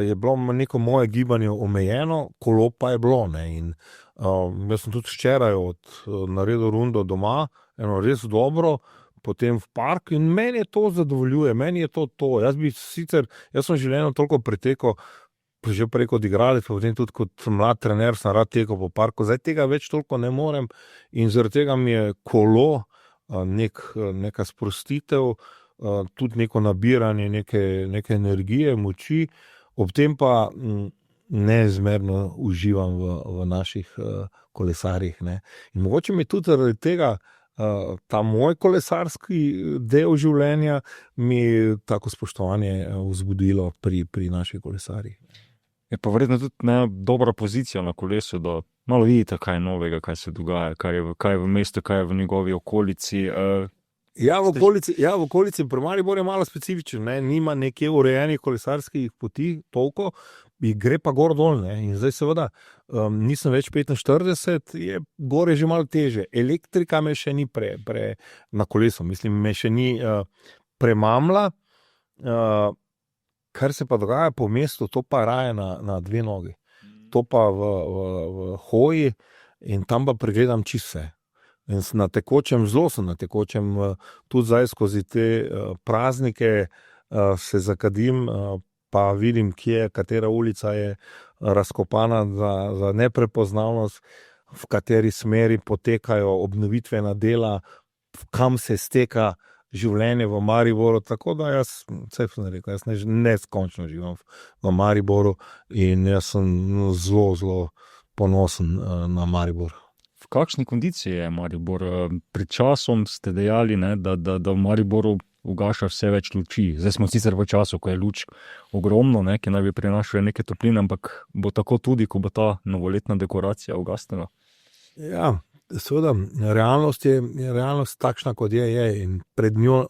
je bilo neko moje gibanje omejeno, kolo pa je bilo, ne, in jaz sem tudi včeraj naredil rundo doma, eno res dobro, potem v park in meni je to zadovoljuje, meni je to. Jaz sem življenju toliko pretekel, že preko odigrali, pa potem tudi kot mlad trener sem rad tekel po parku, zdaj tega več toliko ne morem in zaradi tega mi je kolo neka sprostitev, tudi neko nabiranje neke energije, moči, ob tem pa neizmerno uživam v naših kolesarjih, ne. In mogoče mi tudi zaradi tega ta moj kolesarski del življenja mi tako spoštovanje vzbudilo pri naših kolesarjih. Je pa verjetno tudi dobra pozicija na kolesu, da malo vidite, kaj je novega, kaj se dogaja, kaj je v mestu, kaj je v njegovi okolici. V okolici pri Mariboru je malo specifičen, ne? Nima nekje urejenih kolesarskih poti toliko, gre pa gor dol, ne? In zdaj seveda nisem več 45, gor je že malo teže. Elektrika me še ni na kolesu, mislim, me še ni premamla. Kar se pa dogaja po mestu, to pa raje na 2 nogi. To pa v hoji in tam pa pregledam čisto vse. In zelo sem na tekočem, tudi zdaj skozi te praznike se zakadim, pa vidim, katera ulica je razkopana za neprepoznavnost, v kateri smeri potekajo obnovitvena dela, kam se steka življenje v Mariboru, tako da jaz neskončno živim v Mariboru in jaz sem zelo, zelo ponosen na Maribor. V kakšni kondiciji je Maribor? Pred časom ste dejali, ne, da v Mariboru ugaša vse več luči. Zdaj smo sicer v času, ko je luč ogromno, ne, ki naj bi prinašala neke topline, ampak bo tako tudi, ko bo ta novoletna dekoracija ugasnila. Ja, seveda, realnost je realnost takšna, kot je, in pred njo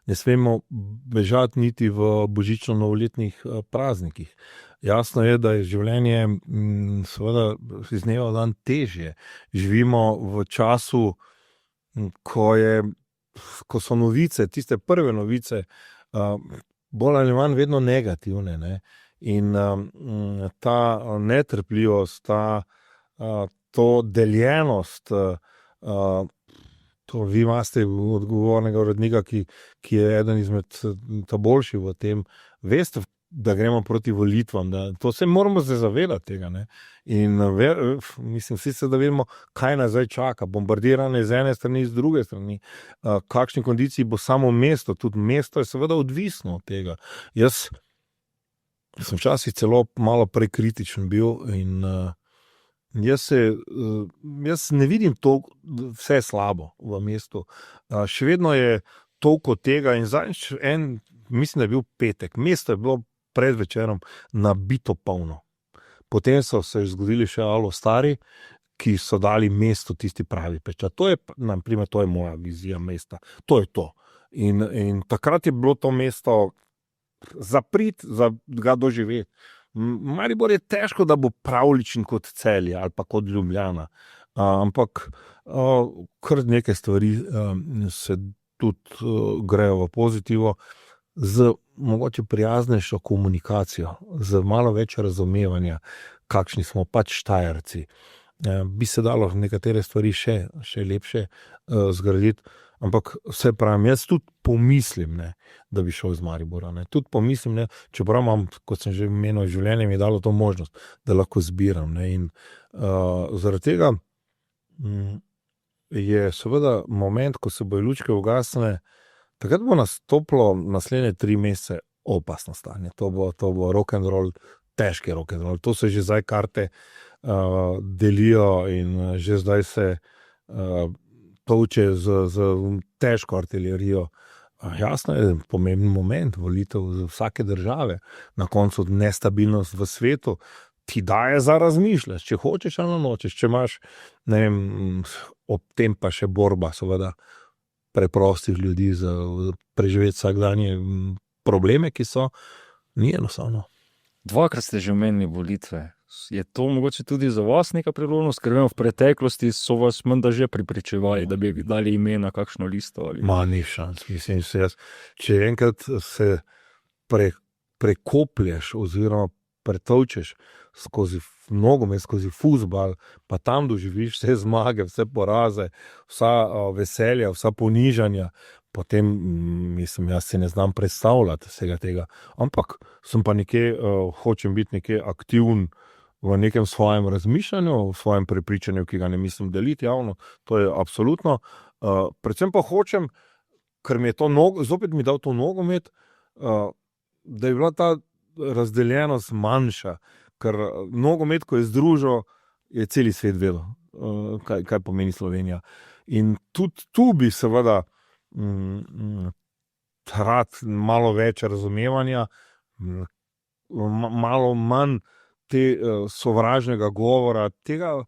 ne smemo bežati niti v božično-novoletnih praznikih. Jasno je, da je življenje seveda iz dneva v dan težje. Živimo v času, ko so novice, tiste prve novice, bolj ali manj vedno negativne, ne? In ta netrpljivost, to deljenost, to vi imate odgovornega urednika, ki je eden izmed boljših v tem, veste, da gremo proti volitvam, da to se moramo se zavedati tega, ne? In mislim, vsi se da vidimo, kaj nas zdaj čaka, bombardiranje z ene strani, z druge strani, kakšni kondiciji bo samo mesto, tudi mesto je seveda odvisno od tega. Jaz sem včasih celo malo prekritičen bil in jaz ne vidim to vse slabo v mestu. Še vedno je toliko tega in zadnjič mislim, da je bil petek, mesto je bilo pred večerom nabito polno. Potem so se zgodili še stari, ki so dali mestu tisti pravi pečat. To je moja vizija mesta. To je to. In takrat je bilo to mesto za priti, za ga doživeti. Maribor je težko, da bo pravličen kot Celje ali pa kot Ljubljana. Ampak kar neke stvari se tudi grejo v pozitivo, z mogoče prijaznejšo komunikacijo, z malo več razumevanja, kakšni smo pač Štajerci. Bi se dalo nekatere stvari še lepše zgraditi, ampak vse pravim, jaz tudi pomislim, ne, da bi šel iz Maribora. Ne. Tudi pomislim, ne, čeprav imam, kot sem že menil, življenje mi je dalo to možnost, da lahko zbiram. Ne. In zaradi tega je seveda moment, ko se bojo lučke ugasnile, takrat bo nastopilo naslednje 3 mesece opasno stanje. To bo rock'n'roll, težki rock'n'roll. To se že zdaj karte delijo in že zdaj se tolče z težko artilerijo. Jasno je, pomemben moment volitev za vsake države, na koncu nestabilnost v svetu, ti daje za razmišljati, če hočeš ali nočeš, če imaš, ne vem, ob tem pa še borba, seveda, preprostih ljudi za preživeti vsakdanje probleme, ki so, ni enostavno. 2-krat ste že omenili volitve. Je to mogoče tudi za vas neka priložnost, ker vemo, v preteklosti so vas menda že prepričevali, da bi dali ime na kakšno listo? Ali... Ni šans, mislim, če enkrat se prekoplješ oziroma pretolčeš skozi nogomet, skozi fuzbal, pa tam doživiš vse zmage, vse poraze, vsa veselja, vsa ponižanja, potem, mislim, jaz se ne znam predstavljati vsega tega. Ampak sem pa hočem biti nekje aktiven v nekem svojem razmišljanju, v svojem prepričanju, ki ga ne mislim deliti javno, to je absolutno. Predvsem pa hočem, ker mi je to zopet mi dal to nogomet, da je bila ta razdeljenost manjša, ker nogomet, ko je združil, je celi svet vedel, kaj pomeni Slovenija. In tudi tu bi seveda rad malo več razumevanja, malo manj te sovražnega govora, tega,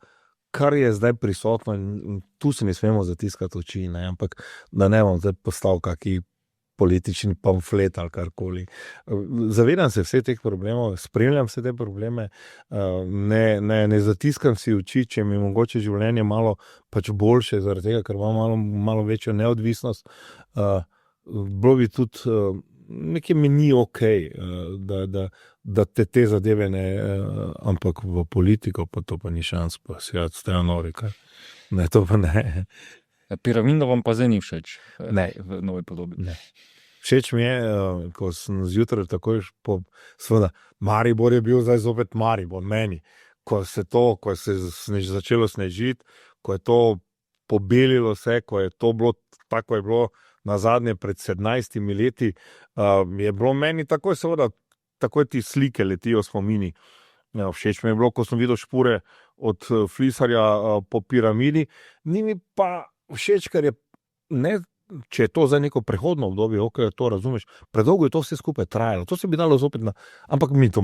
kar je zdaj prisotno, in tu se ne smemo zatiskati oči, ne? Ampak da ne bom zdaj postal kaki politični pamflet ali karkoli. Zavedam se vseh teh problemov, spremljam vse te probleme, ne zatiskam si oči, če mi mogoče življenje malo pač boljše, zaradi tega, ker imam malo večjo neodvisnost. Bilo bi tudi nekaj mi ni okej, da te zadeve ne, ampak v politiko pa to pa ni šans, pa si stajo nori, kaj. Ne, to pa ne. Piramida vam pa zdaj ni všeč? Ne. V novi podobi? Ne. Všeč mi je, ko sem zjutraj takoj seveda, Maribor je bil zdaj zopet Maribor, meni. Ko se je začelo snežiti, ko je to pobelilo vse, ko je to bilo, tako je bilo nazadnje pred 17 leti, je bilo meni takoj seveda, takoj ti slike letijo spomini. Všeč mi je bilo, ko sem videl špure od Flisarja po piramidi, ni mi pa všeč, ker je če je to za neko prehodno obdobje, ok, to razumeš, predolgo je to vse skupaj trajalo, to se bi dalo zopet ampak mi to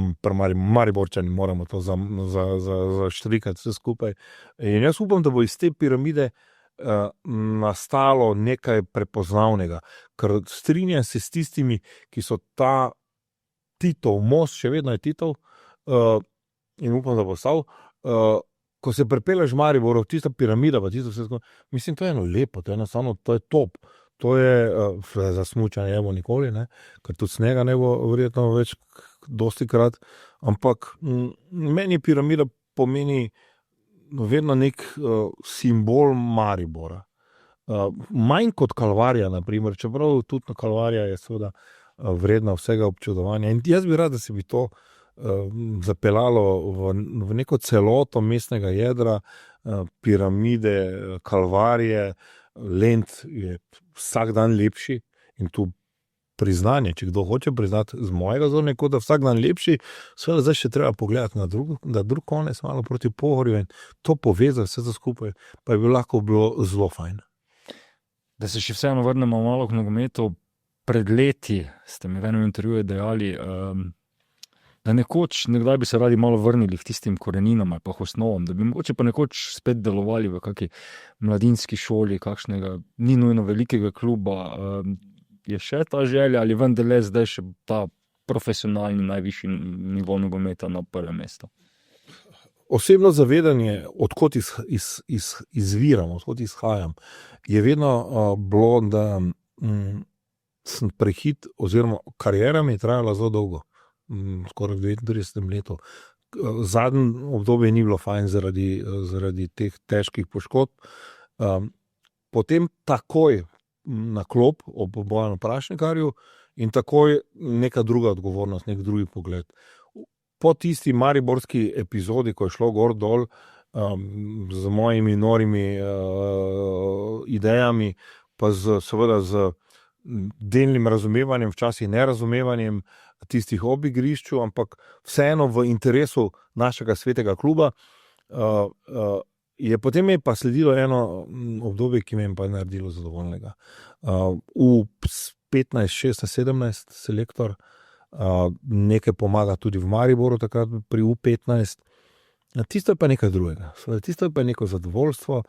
Mariborčani moramo to zaštrikati vse skupaj. In jaz upam, da bo iz te piramide nastalo nekaj prepoznavnega, ker strinjam se s tistimi, ki so ta Titov most, še vedno je Titov, in upam, da bo stal, ko se pripeleš v Mariboru, tista piramida, pa tisto vse skupaj, mislim, to je eno lepo, to je enostavno, to je top. To je za smučanje ne bo nikoli, ne? Ker tudi snega ne bo verjetno več dosti krat, ampak meni piramida pomeni vedno nek simbol Maribora. Manj kot Kalvarija, na primer, čeprav tudi Kalvarija je seveda vredna vsega občudovanja. In jaz bi rad, da se bi to zapeljalo v neko celoto mestnega jedra, piramide, Kalvarije, Lent je vsak dan lepši in tu priznanje, če kdo hoče priznati z mojega zornega kota, vsak dan lepši, seveda zdaj še treba pogledati na drug konec, malo proti Pohorju in to povezati vse skupaj, pa bi lahko bilo zelo fajn. Da se še vseeno vrnemo malo k nogometu. Pred leti ste mi v enem intervjuju dejali, da nekdaj bi se radi malo vrnili v tistim koreninam ali pa osnovam, da bi mogoče pa nekoč spet delovali v kakšni mladinski šoli, kakšnega ni nujno velikega kluba. Je še ta želja ali vendarle zdaj še ta profesionalni najvišji nivo nogometa na prvem mestu? Osebno zavedanje, odkot izviram, odkot izhajam, je vedno bilo, da sem prehit, oziroma karijera mi je trajala zelo dolgo, skoraj 39 letu. Zadnje obdobje ni bilo fajn zaradi teh težkih poškodb. Potem takoj na klop ob Bojanu Prašnikarju in takoj neka druga odgovornost, nek drugi pogled. Po tisti mariborski epizodi, ko je šlo gor dol z mojimi norimi idejami, pa seveda z delnim razumevanjem, včasih nerazumevanjem tistih ob igrišču, ampak vseeno v interesu našega svetega kluba, je potem pa sledilo eno obdobje, ki me je pa naredilo zadovoljnega. V 15, 16, 17 selektor, nekaj pomaga tudi v Mariboru, takrat pri U15. Tisto je pa nekaj drugega. Tisto je pa neko zadovoljstvo,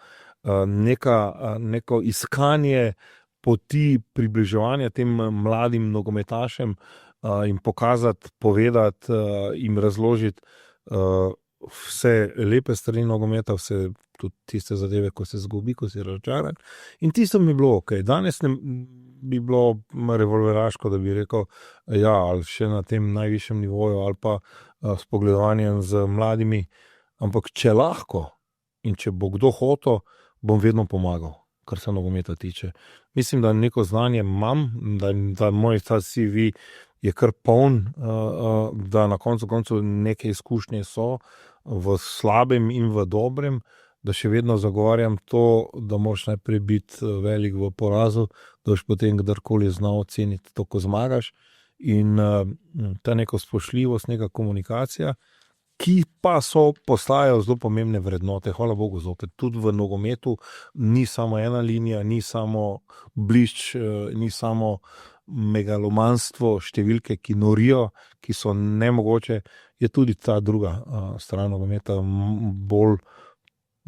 neko iskanje poti približevanja tem mladim nogometašem in pokazati, povedati, jim razložiti vse lepe strani nogometa, vse tudi tiste zadeve, ko se zgubi, ko si razočaran. In tisto mi je bilo ok. Danes bi bilo revolveraško, da bi rekel, ja, ali še na tem najvišjem nivoju, ali pa s pogledovanjem z mladimi. Ampak če lahko in če bo kdo hotel, bom vedno pomagal, kar se nogometa tiče. Mislim, da neko znanje imam, da moj ta CV je kar poln, da na koncu neke izkušnje so v slabem in v dobrem, da še vedno zagovarjam to, da moraš najprej biti velik v porazu, da boš potem kdorkoli znal oceniti to, ko zmagaš. In ta neko spoštljivost, neka komunikacija, ki pa postajajo zelo pomembne vrednote, hvala Bogu zopet. Tudi v nogometu ni samo ena linija, ni samo blišč, ni samo megalomanstvo, številke, ki norijo, ki so nemogoče, je tudi ta druga stran nogometa bolj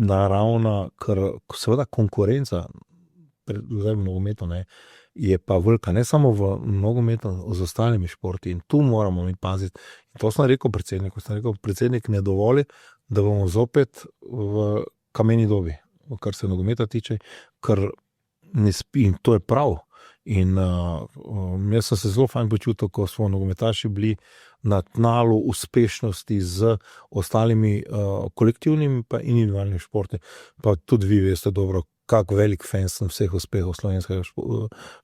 naravna, ker seveda konkurenca, zdaj v nogometu ne, je pa velika, ne samo v nogometu, z ostalimi športi in tu moramo mi paziti. In to sem rekel predsednik ne dovoli, da bomo zopet v kameni dobi, kar se nogometa tiče, ker ne spi in to je prav. In jaz sem se zelo fajn počutil, ko smo nogometaši bili na tnalu uspešnosti z ostalimi kolektivnimi pa individualnimi športi. Pa tudi vi veste dobro, kako velik fan sem vseh uspehov slovenskega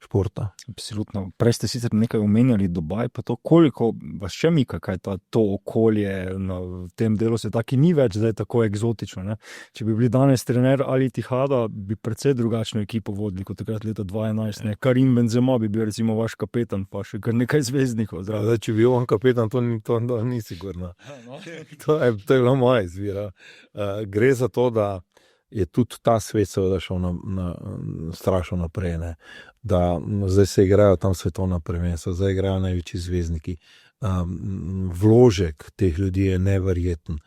športa. Absolutno. Prej ste sicer nekaj omenjali Dubaj, pa to koliko vas še mika, kaj to okolje na tem delu sveta, ki ni več zdaj tako eksotično. Ne? Če bi bili danes trener Ali Ittihada, bi precej drugačno ekipo vodili kot takrat leta 2011. Ne? Karim Benzema bi bil recimo vaš kapetan, pa še kar nekaj zvezdnikov. Zdaj, če bi bil on kapetan, to ni sigurno. To je bila moja izbira. Gre za to, da je tudi ta svet seveda šel strašno naprej. Ne. Da zdaj se igrajo tam svetovna prvenstva, zdaj igrajo največji zvezdniki. Vložek teh ljudi je neverjeten.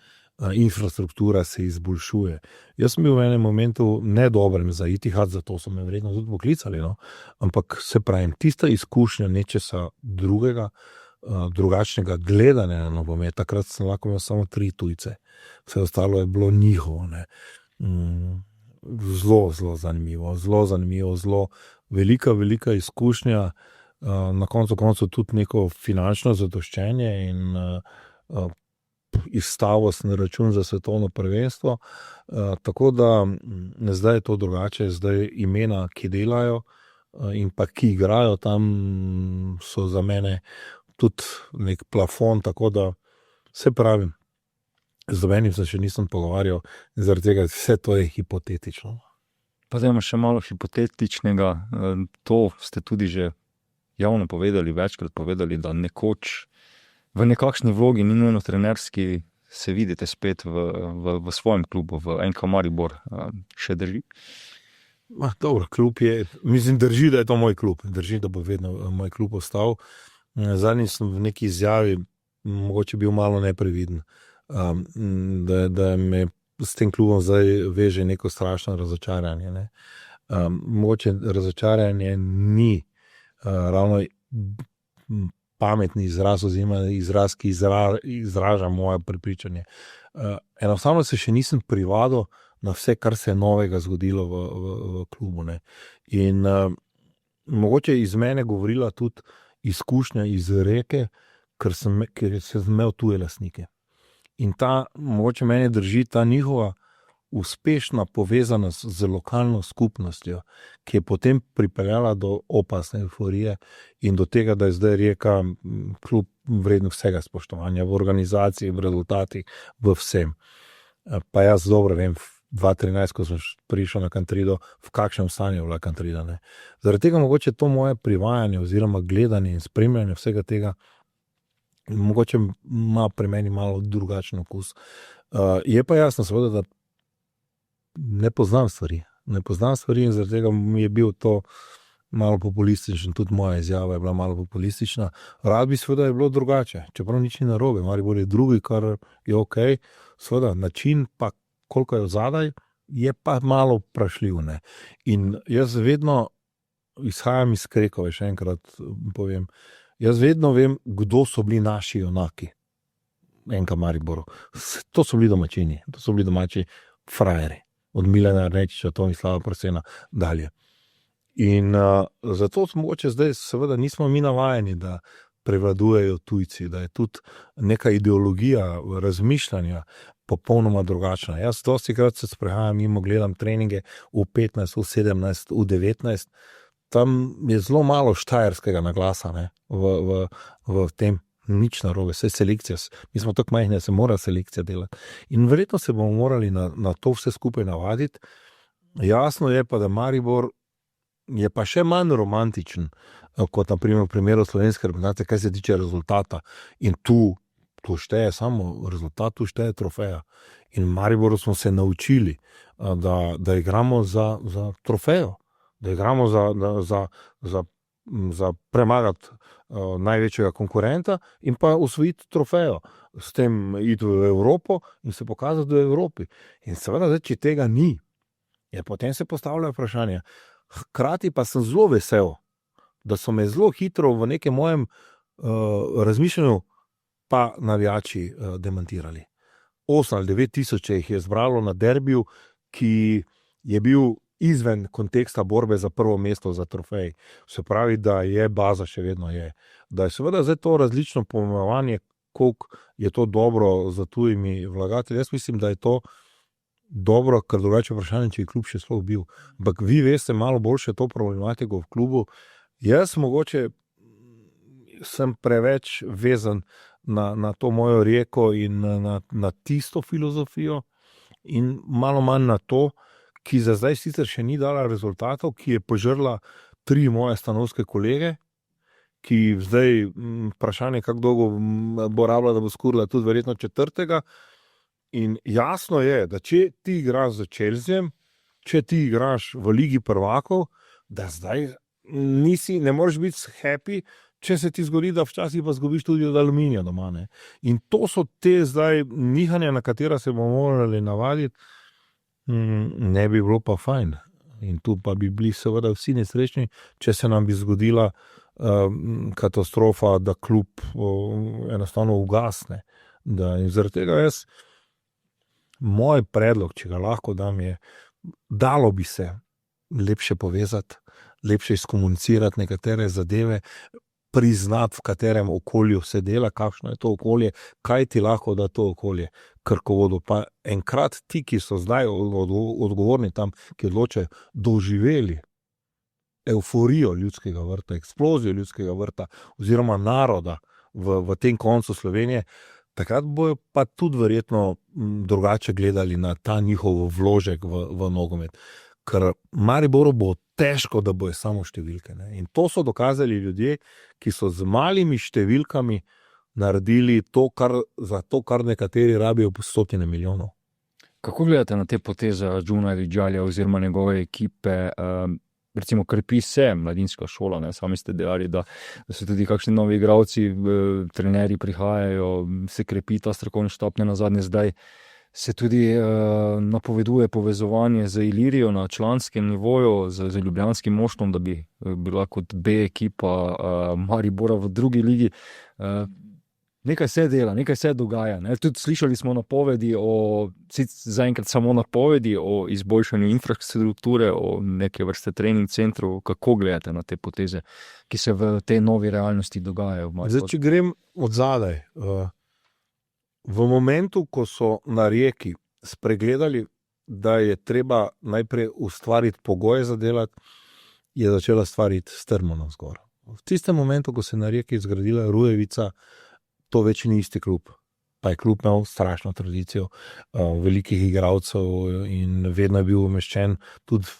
Infrastruktura se izboljšuje. Jaz sem bil v enem momentu nedobrem za Etihad, zato so me verjetno tudi poklicali, no? Ampak se pravim, tista izkušnja nečesa drugega, drugačnega gledanja na nogomet, takrat sem lahko imel samo 3 tujce, vse ostalo je bilo njihovo. Ne? Zelo zanimivo, zelo velika izkušnja, na koncu tudi neko finančno zadoščenje in izstavo na račun za svetovno prvenstvo, tako da zdaj je to drugače, zdaj imena, ki delajo in pa ki igrajo tam, so za mene tudi nek plafon, tako da se pravim, z nobenim se še nisem pogovarjal in zaradi tega vse to je hipotetično. Pa zdaj še malo hipotetičnega, to ste tudi že javno povedali, večkrat povedali, da nekoč v nekakšni vlogi, ni nujno trenerski, se vidite spet v svojem klubu, v NK Maribor. Še drži? Dobro, klub je, mislim, drži, da je to moj klub. Drži, da bo vedno moj klub ostal. Zadnji sem v neki izjavi mogoče bil malo nepreviden, da me s tem klubom zdaj veže neko strašno razočaranje. Ne? Mogoče razočaranje ni ravno pametni izraz, oziroma izraz, ki izraža moje prepričanje. Enostavno se še nisem privadil na vse, kar se je novega zgodilo v klubu. Ne. In mogoče iz mene govorila tudi izkušnja iz Reke, ker sem imel tuje lastnike. In mogoče mene drži ta njihova uspešna povezanost z lokalno skupnostjo, ki je potem pripeljala do opasne euforije in do tega, da je zdaj Rijeka klub vreden vsega spoštovanja v organizaciji, v rezultatih, v vsem. Pa jaz dobro vem, 2013, ko sem prišel na Kantrido, v kakšnem stanju je bila Kantrida. Ne. Zaradi tega mogoče to moje privajanje oziroma gledanje in spremljanje vsega tega mogoče ima pri meni malo drugačen okus. Je pa jasno seveda, da ne poznam stvari in zaradi tega mi je bil to malo populističen, tudi moja izjava je bila malo populistična. Rad bi seveda je bilo drugače, čeprav nič ni narobe, Maribor je drugi, kar je ok, seveda način pa koliko je zadaj, je pa malo vprašljiv. Ne. In jaz vedno izhajam iz Krekove, še enkrat povem, jaz vedno vem, kdo so bili naši junaki NK Mariboru. To so bili domačini, to so bili domači frajeri. Od Milana Arnečiča, Tomislava Prosena dalje. In zato mogoče zdaj seveda nismo mi navajeni, da prevladujejo tujci, da je tudi neka ideologija razmišljanja popolnoma drugačna. Jaz dostikrat se sprehajam mimo, gledam treninge v 15, v 17, v 19, tam je zelo malo štajerskega naglasa, ne, v tem. Nič narobe, vse selekcija, mi smo tako majhni, se mora selekcija delati. In verjetno se bomo morali na to vse skupaj navaditi. Jasno je pa, da Maribor je pa še manj romantičen, kot na primer v primeru slovenske reprezentance, kaj se tiče rezultata. In tu šteje samo rezultat, tu šteje trofeja. In v Mariboru smo se naučili, da igramo za trofejo, da igramo za premagati največjega konkurenta in pa osvojiti trofejo. S tem iti v Evropo in se pokazati v Evropi. In seveda, če tega ni, potem se postavlja vprašanje. Hkrati pa sem zelo vesel, da so me zelo hitro v nekem mojem razmišljanju pa navijači demantirali. 8 ali 9 tisoč jih je zbralo na derbiju, ki je bil izven konteksta borbe za prvo mesto za trofej. Se pravi, da je baza še vedno je. Da je seveda zdaj to različno pojmovanje, koliko je to dobro za tujimi vlagatelji. Jaz mislim, da je to dobro, ker drugače vprašanje, če je klub še sploh bil. Ampak vi veste malo boljše to problematiko v klubu. Jaz mogoče sem preveč vezan na to mojo Rijeko in na tisto filozofijo in malo manj na to, ki za zdaj sicer še ni dala rezultatov, ki je požrla 3 moje stanovske kolege, ki zdaj vprašanje, kako dolgo bo rabila, da bo skurila tudi verjetno 4. In jasno je, da če ti igraš za Chelseajem, če ti igraš v Ligi prvakov, da zdaj ne moreš biti happy, če se ti zgodi, da včasih pa zgubiš tudi od Aluminija doma. Ne? In to so te zdaj nihanja, na katera se bomo morali navaditi, ne bi bilo pa fajn. In tu pa bi bili seveda vsi nesrečni, če se nam bi zgodila katastrofa, da klub enostavno ugasne. In zaradi tega moj predlog, če ga lahko dam, je, dalo bi se lepše povezati, lepše izkomunicirati nekatere zadeve, priznati, v katerem okolju se dela, kakšno je to okolje, kaj ti lahko da to okolje Krkovodu. Pa enkrat ti, ki so zdaj odgovorni tam, ki odločajo, doživeli euforijo Ljudskega vrta, eksplozijo Ljudskega vrta oziroma naroda v tem koncu Slovenije, takrat bojo pa tudi verjetno drugače gledali na ta njihov vložek v nogomet. Ker Mariboru bo težko, da bojo samo številke. Ne? In to so dokazali ljudje, ki so z malimi številkami naredili za to, kar nekateri rabijo po 100 milijonov. Kako gledate na te poteze Džuna Ridžalja oziroma njegove ekipe? Recimo krepi se mladinska šola, ne? Sami ste dejali, da so tudi kakšni novi igralci, trenerji prihajajo, se krepi ta strokovni štab, ne nazadnje zdaj se tudi napoveduje povezovanje z Ilirijo na članskem nivoju, z ljubljanskim moštvom, da bi bila kot B ekipa Maribora v drugi ligi. Nekaj se dela, nekaj se dogaja. Ne? Tudi slišali smo napovedi zaenkrat samo napovedi o izboljšanju infrastrukture, o neke vrste trening centrov. Kako gledate na te poteze, ki se v tej novi realnosti dogajajo? Zdaj, če grem od zadaj. V momentu, ko so na Rijeki spregledali, da je treba najprej ustvariti pogoje za delati, je začela stvariti strmo navzgor. V tistem momentu, ko se je na Rijeki zgradila Rujevica, to več ni isti klub. Pa je klub imel strašno tradicijo velikih igralcev in vedno je bil umeščen tudi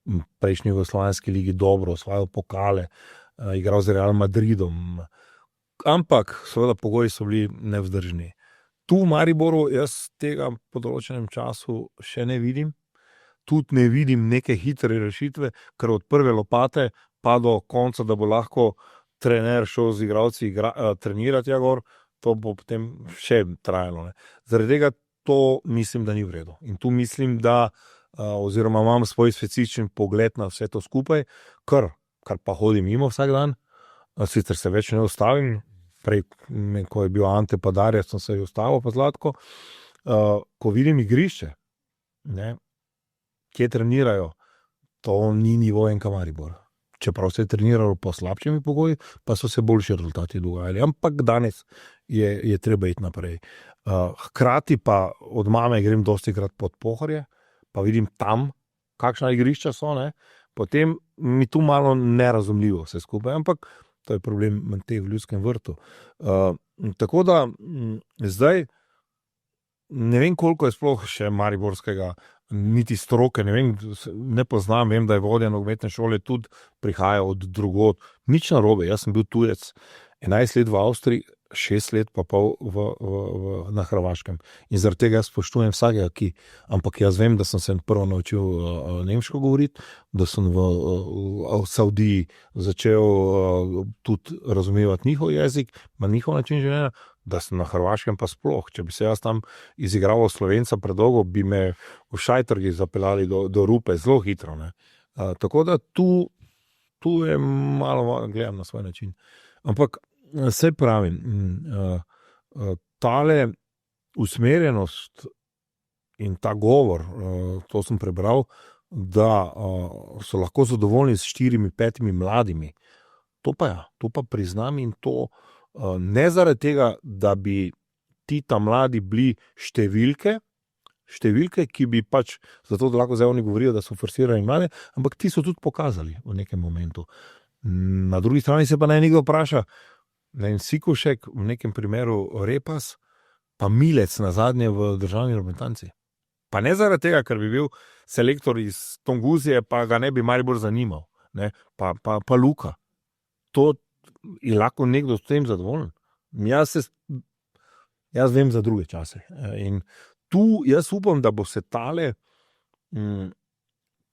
v prejšnji jugoslovanski ligi dobro, osvajal pokale, igral z Real Madridom. Ampak seveda pogoji so bili nevzdržni. Tu v Mariboru jaz tega po določenem času še ne vidim. Tudi ne vidim neke hitre rešitve, ker od prve lopate pa do konca, da bo lahko trener šel z igralci trenirati gor, to bo potem še trajalo. Ne. Zaradi tega to mislim, da ni v redu. In tu mislim, da oziroma imam svoj specifičen pogled na vse to skupaj, kar pa hodim mimo vsak dan, sicer se več ne ustavim, prej, ko je bil Ante pa Darja, sem se ustavil pa Zlatko, ko vidim igrišče, ne, kje trenirajo, to ni nivo NK Maribor. Čeprav se je treniralo po slabšimi pogoji, pa so se boljši rezultati dogajali. Ampak danes je treba iti naprej. Hkrati pa od mame grem dostikrat pod Pohorje, pa vidim tam, kakšna igrišča so, ne, potem mi tu malo nerazumljivo vse skupaj, ampak to je problem teh v Ljudskem vrtu. Tako da zdaj ne vem, koliko je sploh še mariborskega, niti stroke, ne vem, ne poznam, vem, da je vodja nogometne šole tudi prihaja od drugod. Nič narobe, jaz sem bil tujec 11 let v Avstriji, 6 let pa pol na Hrvaškem. In zaradi tega jaz spoštujem vsakega, ampak jaz vem, da sem se prvo naučil nemško govoriti, da sem v Saudiji začel tudi razumevati njihov jezik, njihov način življenja, da sem na Hrvaškem pa sploh. Če bi se jaz tam izigraval Slovenca predolgo, bi me v Šajtrgi zapeljali do rupe zelo hitro. Ne. Tako da tu je malo gledam na svoj način. Ampak saj pravim, tale usmerjenost in ta govor, to sem prebral, da so lahko zadovoljni s 4-5 mladimi. To pa priznam in to ne zaradi tega, da bi ti ta mladi bili številke, ki bi pač, zato da lahko zdaj oni govorijo, da so forsirani mlade, ampak ti so tudi pokazali v nekem momentu. Na drugi strani se pa naj nekdo vpraša, Sikošek, v nekem primeru Repas, pa Milec na zadnje v državni reprezentanci. Pa ne zaradi tega, ker bi bil selektor iz Tonguzije, pa ga ne bi Maribor zanimal, ne? Pa Luka. To je lahko nekdo s tem zadovoljen. Jaz vem za druge čase in tu jaz upam, da bo se tale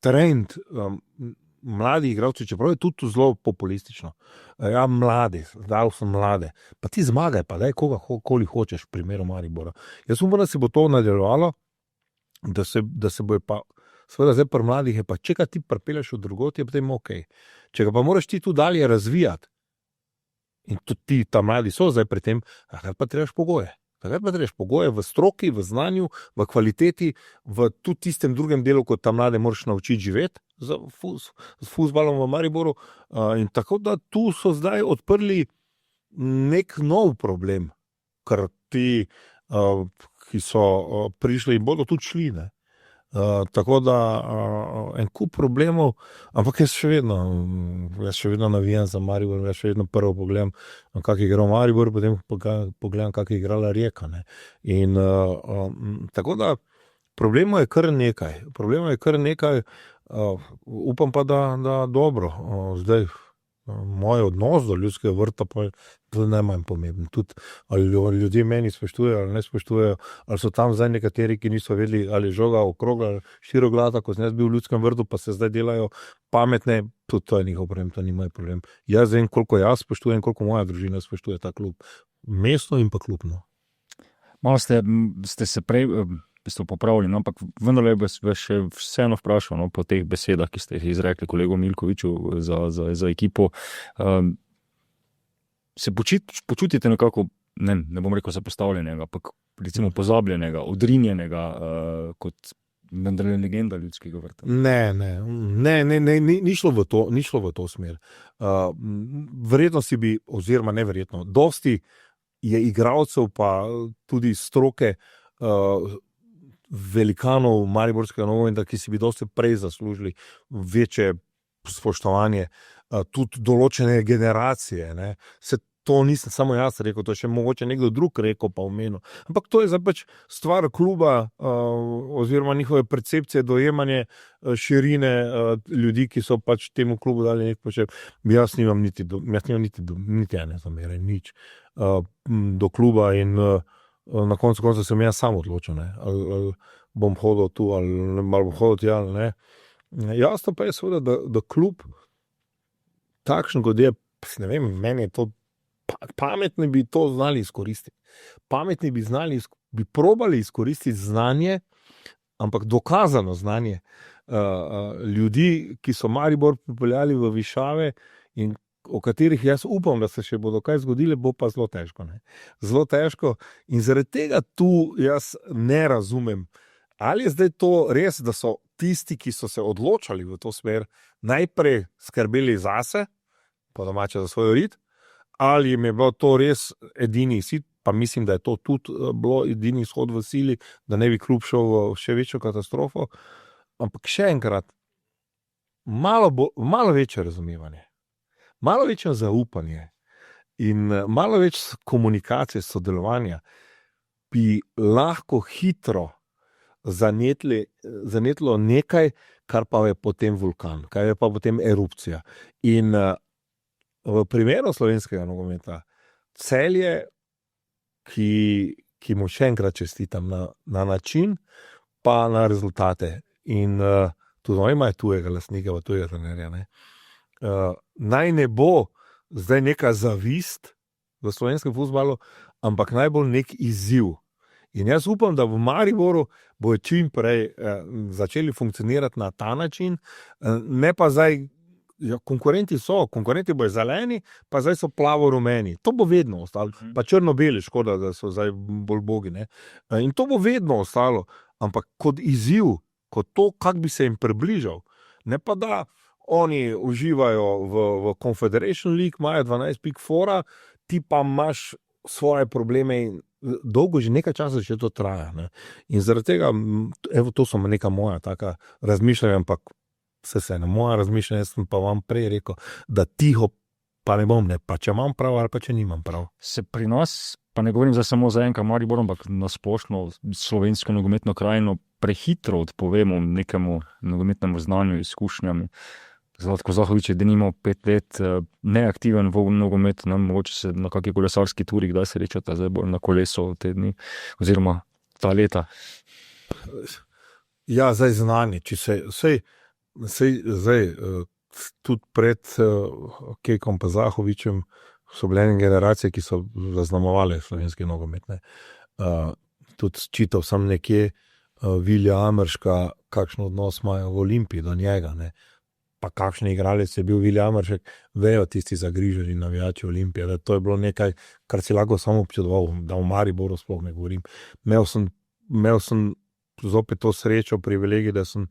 trend mladih igralcev, čeprav je tudi zelo populistično. Ja, mladi, dal sem mlade. Pa ti zmagaj, pa daj koli hočeš v primeru Maribora. Jaz upam, da se bo to nadaljevalo, da se bo pa, seveda zdaj pri mladih je pa, če ga ti pripelješ v drugot, je potem ok. Če ga pa moraš ti tu dalje razvijati, in tudi ti, ta mladi so zdaj pri tem, takrat pa trebaš pogoje. Takrat pa trebaš pogoje v stroki, v znanju, v kvaliteti, v tudi tistem drugem delu, ko ta mlade moraš naučiti živeti z fuzbalom v Mariboru. In tako da tu so zdaj odprli nek nov problem, ker ti, ki so prišli in bodo tudi šli, ne. Tako da en kup problemov, ampak jaz še vedno navijam za Maribor, jaz še vedno prvo pogledam, kak je igral Maribor, potem pogledam, kak je igrala Rijeka, ne. In tako da problemov je kar nekaj, upam pa, da dobro, zdaj moj odnos do Ljudskega vrta pa je najmanj pomemben. Tudi ali ljudje meni spoštujejo ali ne spoštujejo, ali so tam zdaj nekateri, ki niso vedeli, ali je žoga okrogla ali široglata, ko sem jaz bil v Ljudskem vrtu, pa se zdaj delajo pametne, tudi to je njihov problem, to ni moj problem. Jaz vem, koliko jaz spoštujem, koliko moja družina spoštuje ta klub. Mesto in pa klub, no. Malo ste se prej popravili, no, ampak vendarle bi še vseeno vprašal, no, po teh besedah, ki ste jih izrekli kolegu Milkoviču za ekipo. Se počutite nekako, ne bom rekel zapostavljenega, ampak recimo pozabljenega, odrinjenega, kot vendarle legenda Ljudskega vrta? Ne, ni šlo v to smer. Verjetno si bi, oziroma neverjetno, dosti je igralcev pa tudi stroke velikanov mariborskega nogometa, ki si bi dosti prej zaslužili večje spoštovanje, tudi določene generacije, ne. Se to nisem samo jaz rekel, to je še mogoče nekdo drug rekel pa omenil. Ampak to je zdaj pač stvar kluba, oziroma njihove percepcije, dojemanje širine ljudi, ki so pač temu klubu dali nek počep. Jaz nimam niti ene zamere, nič do kluba in na koncu sem jaz sam odločil, ne, ali bom hodil tu, ali bom hodil tja, ali ne. Jasno pa je seveda, da klub takšen, kot je, ne vem, meni je to pametni bi to znali izkoristiti. Pametni bi probali izkoristiti znanje, ampak dokazano znanje ljudi, ki so Maribor pripeljali v višave in o katerih jaz upam, da se še bodo kaj zgodile, bo pa zelo težko, ne. Zelo težko in zaradi tega tu jaz ne razumem, ali je zdaj to res, da so tisti, ki so se odločali v to smer, najprej skrbeli zase, po domače za svoj rit, ali jim je bilo to res edini sit, pa mislim, da je to tudi bilo edini izhod v sili, da ne bi klub šel v še večjo katastrofo, ampak še enkrat, malo večje razumevanje, malo večje zaupanje in malo več komunikacije, sodelovanja bi lahko hitro zanetlo nekaj, kar pa je potem vulkan, kar je pa potem erupcija. In v primeru slovenskega nogometa Celje, ki mu še enkrat čestitam na način, pa na rezultate. In tudi oni imajo tujega lastnika, tujega trenerja, ne. Naj ne bo zdaj neka zavist v slovenskem fuzbalu, ampak najbolj nek izziv. In jaz upam, da v Mariboru bojo čim prej začeli funkcionirati na ta način, ne pa zdaj, konkurenti bojo zeleni, pa zdaj so plavo-rumeni. To bo vedno ostalo, pa črno-beli, škoda, da so zdaj bolj bogi, ne. In to bo vedno ostalo, ampak kot izziv, kot to, kak bi se jim približal, ne pa da oni uživajo v Confederation League, imajo 12 pik fora, ti pa imaš svoje probleme in dolgo že nekaj časa še to traja, ne. In zaradi tega, evo, to so neka moja taka razmišljanja, ampak se na moja razmišljanja, sem pa vam prej rekel, da tiho pa ne bom, ne, pa če imam prav ali pa če nimam prav. Se pri nas, pa ne govorim samo za enka Maribor, ampak na splošno slovensko nogometno krajino prehitro odpovemo nekemu nogometnemu znanju, izkušnjami. Zlatko Zahovič je denimo 5 let neaktiven v nogometu, mogoče se na kakšni kolesarski turi kdaj srečata, zdaj bolj na kolesu te dni, oziroma ta leta? Ja, zdaj znanje, če se zdaj tudi pred Kekom pa Zahovičem so bile generacije, ki so zaznamovali slovenski nogomet. Tudi čital sem nekje Vilja Amerška, kakšen odnos imajo v Olimpiji do njega, ne. Pa kakšen igralec je bil Vilja Ameršek, vejo tisti zagriženi navijači Olimpije, da to je bilo nekaj, kar si lahko samo občudoval, da v Mariboru sploh ne govorim. Imel sem zopet to srečo, privilegij, da sem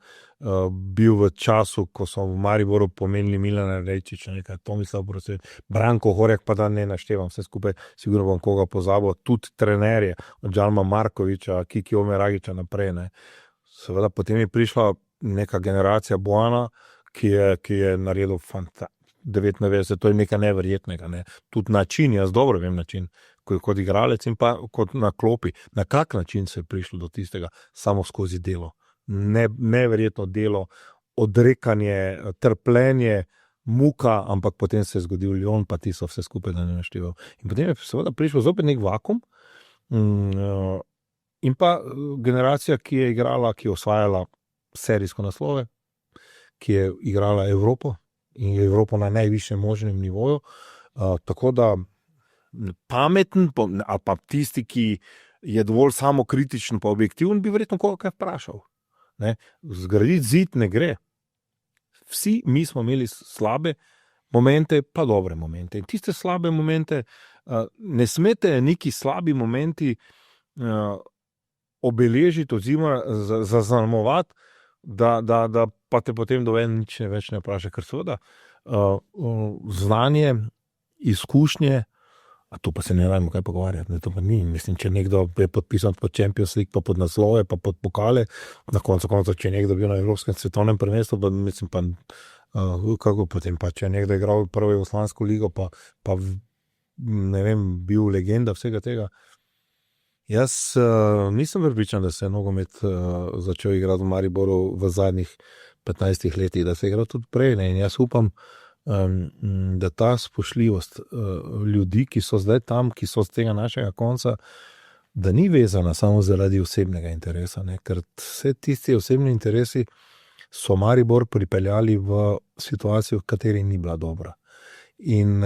bil v času, ko so v Mariboru pomenili Milana Rejčiča, nekaj Tomislav Brosevich, Branko Horjak, pa da ne naštevam vse skupaj, sigurno bom koga pozabil, tudi trenerje, od Džalma Markoviča, Kiki Omeragiča naprej, ne. Seveda potem je prišla neka generacija Bojana, ki je naredil 99, to je nekaj neverjetnega, ne. Tudi način, jaz dobro vem način, kot igralec in pa kot na klopi, na kak način se je prišlo do tistega, samo skozi delo. Neverjetno delo, odrekanje, trpljenje, muka, ampak potem se je zgodil Lyon, pa ti so vse skupaj, da ne našteval. In potem je seveda prišel zopet nek vakum in pa generacija, ki je igrala, ki je osvajala serijsko naslove, ki je igrala Evropo in Evropo na najvišjem možnem nivoju, tako da pameten, ali pa tisti, ki je dovolj samokritičen pa objektiven, bi verjetno koga kaj vprašal. Ne? Zgraditi zid ne gre. Vsi mi smo imeli slabe momente, pa dobre momente. In tiste slabe momente, ne smete neki slabi momenti obeležiti oziroma zaznamovati, da pa te potem doven nič več ne vpraša. Ker seveda znanje, izkušnje, a to pa se ne dajmo kaj pogovarjati, ne, to pa ni. Mislim, če nekdo je podpisan pod Champions League, pa pod naslove, pa pod pokale, na koncu, če je nekdo bil na Evropskem svetovnem prvenstvu, pa mislim pa, kako potem pa, če je nekdo igral prvo Jugoslavijsko ligo, pa ne vem, bil legenda vsega tega. Jaz nisem prepričan, da se je nogomet začel igrati v Mariboru v zadnjih 15 letih, da se je igral tudi prej, ne, in jaz upam, da ta spoštljivost ljudi, ki so zdaj tam, ki so z tega našega konca, da ni vezana samo zaradi osebnega interesa, ne? Ker vse tisti osebni interesi so Maribor pripeljali v situacijo, v kateri ni bila dobra. In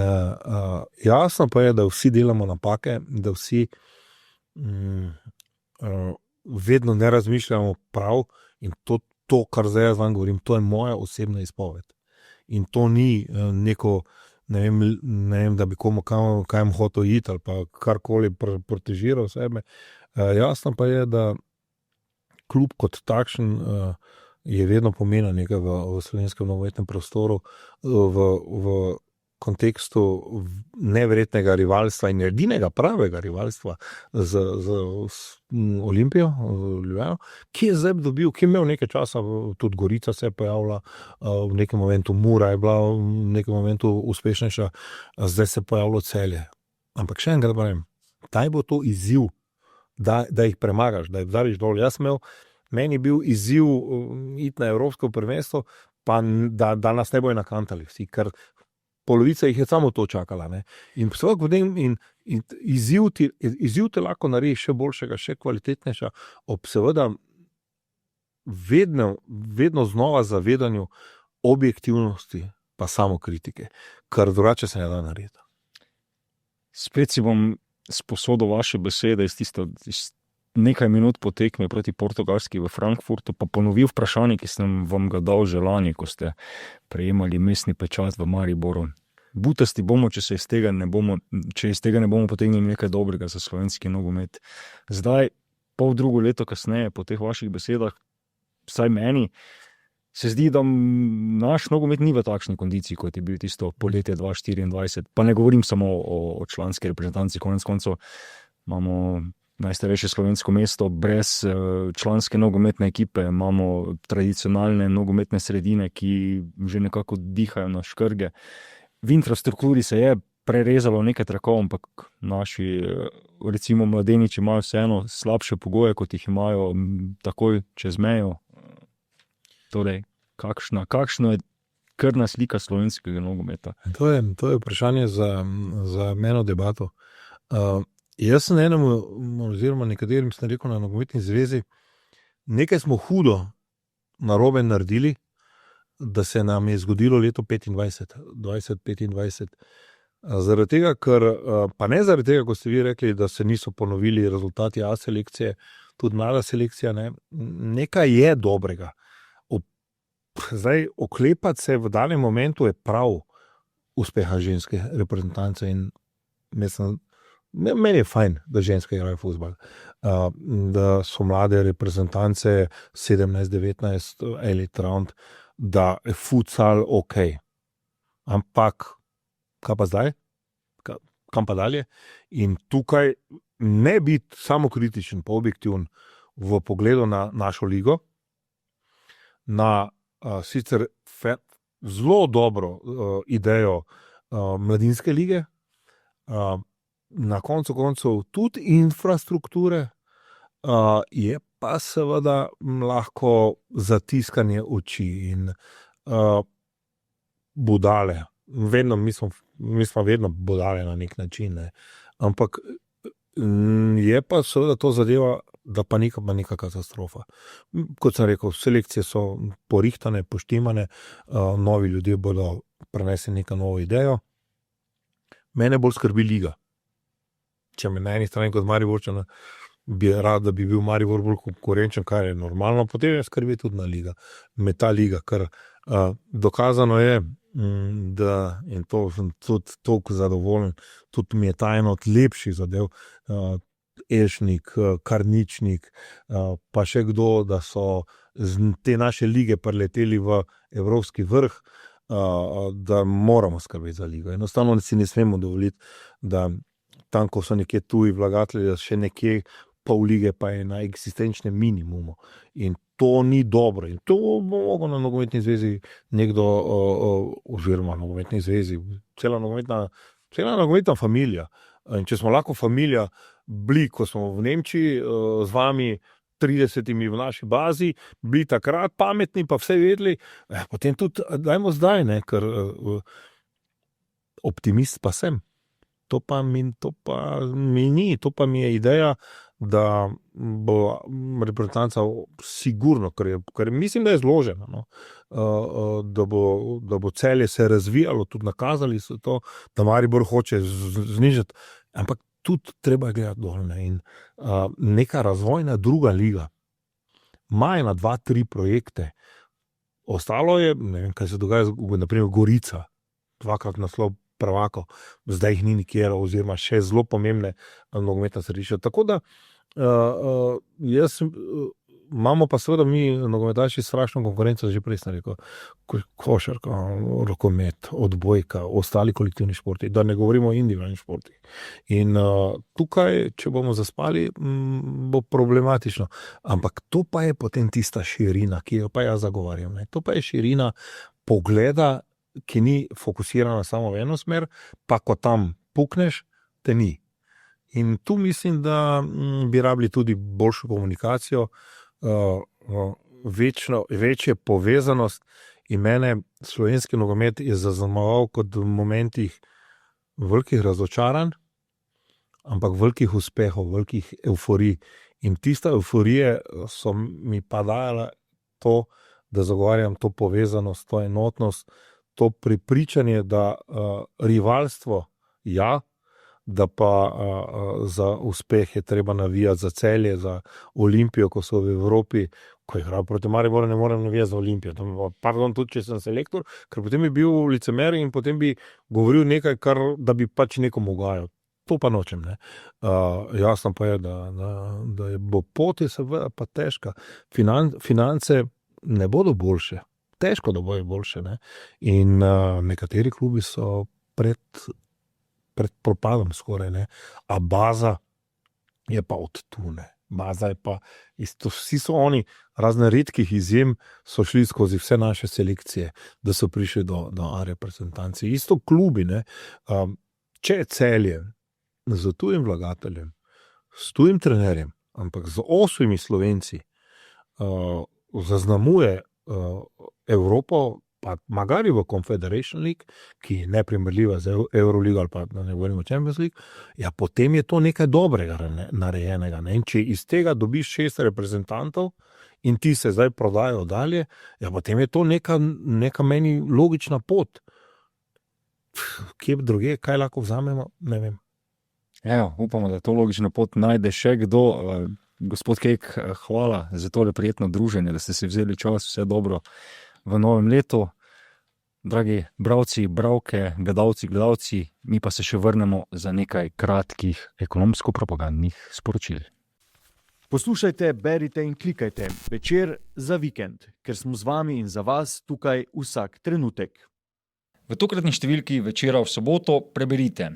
jasno pa je, da vsi delamo napake, da vsi vedno ne razmišljamo prav in to, kar zdaj jaz vam govorim, to je moja osebna izpoved. In to ni neko, ne vem, da bi komu kaj hotel iti ali pa karkoli protežiral sebe. Jasno pa je, da klub kot takšen je vedno pomenil nekaj v slovenskem nogometnem prostoru, v kontekstu neverjetnega rivalstva in edinega pravega rivalstva z Olimpijo, Ljubljano, ki je zdaj dobil, ki je imel nekaj časa, tudi Gorica se je pojavila, v nekem momentu Mura je bila v nekem momentu uspešnejša, zdaj se je pojavilo Celje. Ampak še enkrat pravim, daj bo to izziv, da jih premagaš, da jih udariš dol. Meni je bil izziv iti na Evropsko prvenstvo, pa da nas ne bojo nakantali vsi, ker polovica jih je samo to čakala. Ne? In izziv te lahko naredi še boljšega, še kvalitetnejša, ob seveda vedno znova zavedanju objektivnosti pa samokritike, kar drugače se ne da narediti. Spet si bom sposodil vaše besede iz nekaj minut po tekmi proti Portugalski v Frankfurtu, pa ponovil vprašanje, ki sem vam ga dal že lani, ko ste prejemali mestni pečat v Mariboru. Butasti bomo, če iz tega ne bomo potegnili nekaj dobrega za slovenski nogomet. Zdaj, drugo leto kasneje, po teh vaših besedah, vsaj meni, se zdi, da naš nogomet ni v takšni kondiciji, kot je bil tisto poletje 2024. Pa ne govorim samo o članski reprezentanci, konec koncev imamo najstarejše slovensko mesto brez članske nogometne ekipe, imamo tradicionalne nogometne sredine, ki že nekako dihajo na škrge. V infrastrukturi se je prerezalo nekaj trakov, ampak naši, recimo mladeniči, imajo vseeno slabše pogoje, kot jih imajo takoj čez mejo. Torej, kakšna je krvna slika slovenskega nogometa? To je vprašanje za meno debato. Jaz sem enemu, oziroma nekaterim sem rekel na nogometni zvezi, nekaj smo hudo narobe naredili, da se nam je zgodilo leto 2025. Zaradi tega, pa ne zaradi tega, kot ste vi rekli, da se niso ponovili rezultati A selekcije, tudi mlada selekcija, ne. Nekaj je dobrega. Zdaj, oklepati se v danem momentu je prav uspeha ženske reprezentance in meni je fajn, da ženske igrajo fuzbal, da so mlade reprezentance 17-19 elite round, da je futsal ok. Ampak kaj pa zdaj? Kam pa dalje? In tukaj ne biti samokritičen pa objektiven v pogledu na našo ligo, na sicer zelo dobro idejo mladinske lige, na koncu koncev tudi infrastrukture, je pa seveda lahko zatiskanje oči in budale. Vedno, mi smo vedno budale na nek način, ne. Ampak je pa seveda to zadeva, da pa neka katastrofa. Kot sem rekel, selekcije so porihtane, poštimane, novi ljudje bodo prenesli neko novo idejo. Mene bolj skrbi liga. Če me na eni strani kot Mariborčan bi rad, da bi bil Maribor bolj konkurenčen, kar je normalno, potem je skrbi tudi na liga. Me ta liga, ker dokazano je, da, in to sem tudi toliko zadovoljen, tudi mi je ta eno od lepših zadev, Elšnik, Karničnik, pa še kdo, da so te naše lige preleteli v evropski vrh, da moramo skrbeti za ligo. Enostavno si ne smemo dovoliti, da tam, ko so nekje tuji vlagatelji, še nekje pol lige pa je na eksistenčnem minimumu. In to ni dobro. In to bo mogel na nogometni zvezi nekdo, oziroma nogometni zvezi, cela nogometna familija. In če smo lahko familija bili, ko smo v Nemčiji z vami 30 v naši bazi, bili takrat pametni, pa vse vedeli, potem tudi dajmo zdaj, ne, ker optimist pa sem. To pa mi ni, to pa mi je ideja, da bo reprezentanca sigurno, ker mislim, da je zložena, no, da bo Celje se razvijalo, tudi nakazali so to, da Maribor hoče znižati, ampak tudi treba gledati dol, ne, in neka razvojna druga liga ima ena 2-3 projekte, ostalo je, ne vem, kaj se dogaja, naprimer Gorica, 2-krat naslov prvakov, zdaj jih ni nikjer, oziroma še zelo pomembne nogometne središča. Tako da imamo pa seveda mi nogometaši strašno konkurenco, že prej sem rekel, košarka, rokomet, odbojka, ostali kolektivni športi, da ne govorimo o individualnih športih. In tukaj, če bomo zaspali, bo problematično. Ampak to pa je potem tista širina, ki jo pa jaz zagovarjam, ne. To pa je širina pogleda, ki ni fokusirana samo v eno smer, pa ko tam pukneš, te ni. In tu mislim, da bi rabili tudi boljšo komunikacijo, večjo povezanost, in mene slovenski nogomet je zaznamoval kot v momentih velikih razočaranj, ampak velikih uspehov, velikih evforij. In tista evforije so mi pa dajala to, da zagovarjam to povezanost, to enotnost, to prepričanje, da rivalstvo, ja, da pa za uspeh je treba navijati, za Celje, za Olimpijo, ko so v Evropi, ko igrajo proti Mariboru, ne morem navijati za Olimpijo. Pardon, tudi če sem selektor, ker potem bi bil licemer in potem bi govoril nekaj, da bi pač nekomu ugajal. To pa nočem, ne. Jasno pa je, da bo pot je seveda pa težka. Finance ne bodo boljše. Težko, da bojo boljše, ne. In nekateri klubi so pred propadom skoraj, ne. A baza je pa od tu, ne. Baza je pa, vsi so oni, razne redkih izjem, so šli skozi vse naše selekcije, da so prišli do A reprezentanci. Isto klubi, ne. Če je Celje z tujim vlagateljem, s tujim trenerjem, ampak z 8 Slovenci zaznamuje Evropo, pa magari v Confederation League, ki je neprimerljiva z Euroligo ali pa da ne govorimo o Champions League, ja, potem je to nekaj dobrega narejenega. Ne? In če iz tega dobiš 6 reprezentantov in ti se zdaj prodajo dalje, ja, potem je to neka meni logična pot. Kje druge, kaj lahko vzamemo, ne vem. Evo, upamo, da to logično pot najde še kdo. Gospod Kek, hvala za tole prijetno druženje, da ste si vzeli čas, vse dobro v novem letu. Dragi bralci, bralke, gledalci, mi pa se še vrnemo za nekaj kratkih ekonomsko-propagandnih sporočil. Poslušajte, berite in klikajte Večer za vikend, ker smo z vami in za vas tukaj vsak trenutek. V tokratni številki Večera v soboto preberite: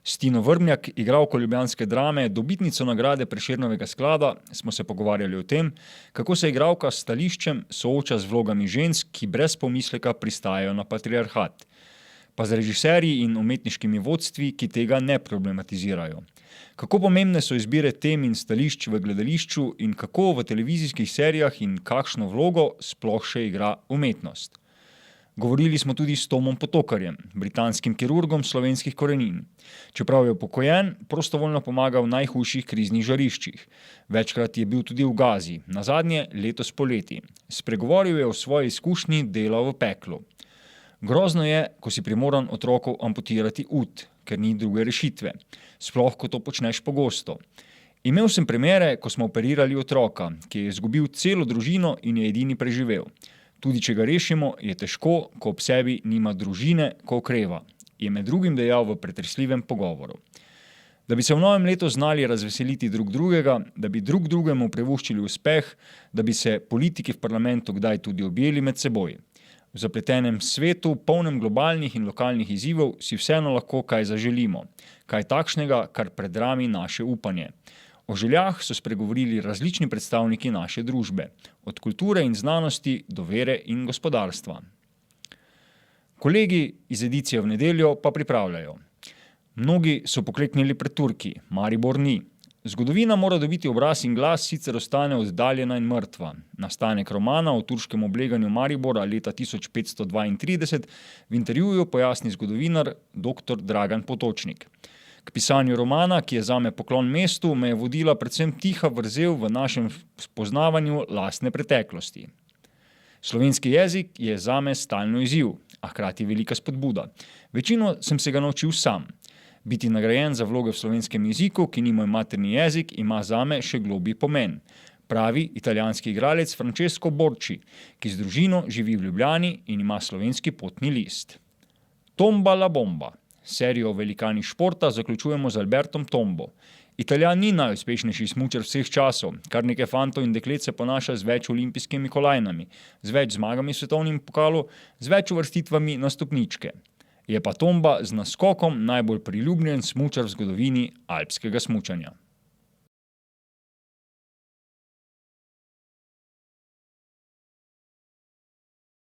S Tino Vrbnjak, igralko ljubljanske drame, dobitnico nagrade Prešernovega sklada, smo se pogovarjali o tem, kako se igralka s stališčem sooča z vlogami žensk, ki brez pomisleka pristajajo na patriarhat, pa z režiserji in umetniškimi vodstvi, ki tega ne problematizirajo. Kako pomembne so izbire tem in stališč v gledališču in kako v televizijskih serijah in kakšno vlogo sploh še igra umetnost. Govorili smo tudi s Tomom Potokarjem, britanskim kirurgom slovenskih korenin. Čeprav je upokojen, prostovoljno pomaga v najhujših kriznih žariščih. Večkrat je bil tudi v Gazi, nazadnje letos poleti. Spregovoril je o svoji izkušnji dela v peklu. Grozno je, ko si primoran otroku amputirati ud, ker ni druge rešitve. Sploh, ko to počneš pogosto. Imel sem primere, ko smo operirali otroka, ki je izgubil celo družino in je edini preživel. Tudi če ga rešimo, je težko, ko ob sebi nima družine, ko okreva, je med drugim dejal v pretresljivem pogovoru. Da bi se v novem letu znali razveseliti drug drugega, da bi drug drugemu privoščili uspeh, da bi se politiki v parlamentu kdaj tudi objeli med seboj. V zapletenem svetu, polnem globalnih in lokalnih izzivov, si vseeno lahko kaj zaželimo. Kaj takšnega, kar predrami naše upanje. O željah so spregovorili različni predstavniki naše družbe, od kulture in znanosti do vere in gospodarstva. Kolegi iz edicije v nedeljo pa pripravljajo: Mnogi so pokleknili pred Turki, Maribor ni. Zgodovina mora dobiti obraz in glas, sicer ostane oddaljena in mrtva. Nastanek romana o turškem obleganju Maribora leta 1532 v intervjuju pojasni zgodovinar dr. Dragan Potočnik. K pisanju romana, ki je zame poklon mestu, me je vodila predvsem tiha vrzel v našem spoznavanju lastne preteklosti. Slovenski jezik je zame stalno izziv, a hkrati velika spodbuda. Večino sem se ga naučil sam. Biti nagrajen za vloge v slovenskem jeziku, ki ni moj materni jezik, ima zame še globlji pomen. Pravi italijanski igralec Francesco Borci, ki z družino živi v Ljubljani in ima slovenski potni list. Tomba la bomba. Serijo o velikanih športa zaključujemo z Albertom Tombo. Italijan ni najuspešnejši smučar vseh časov, kar nekaj fantov in deklet se ponaša z več olimpijskimi kolajnami, z več zmagami v svetovnem pokalu, z več uvrstitvami na stopničke. Je pa Tomba z naskokom najbolj priljubljen smučar v zgodovini alpskega smučanja.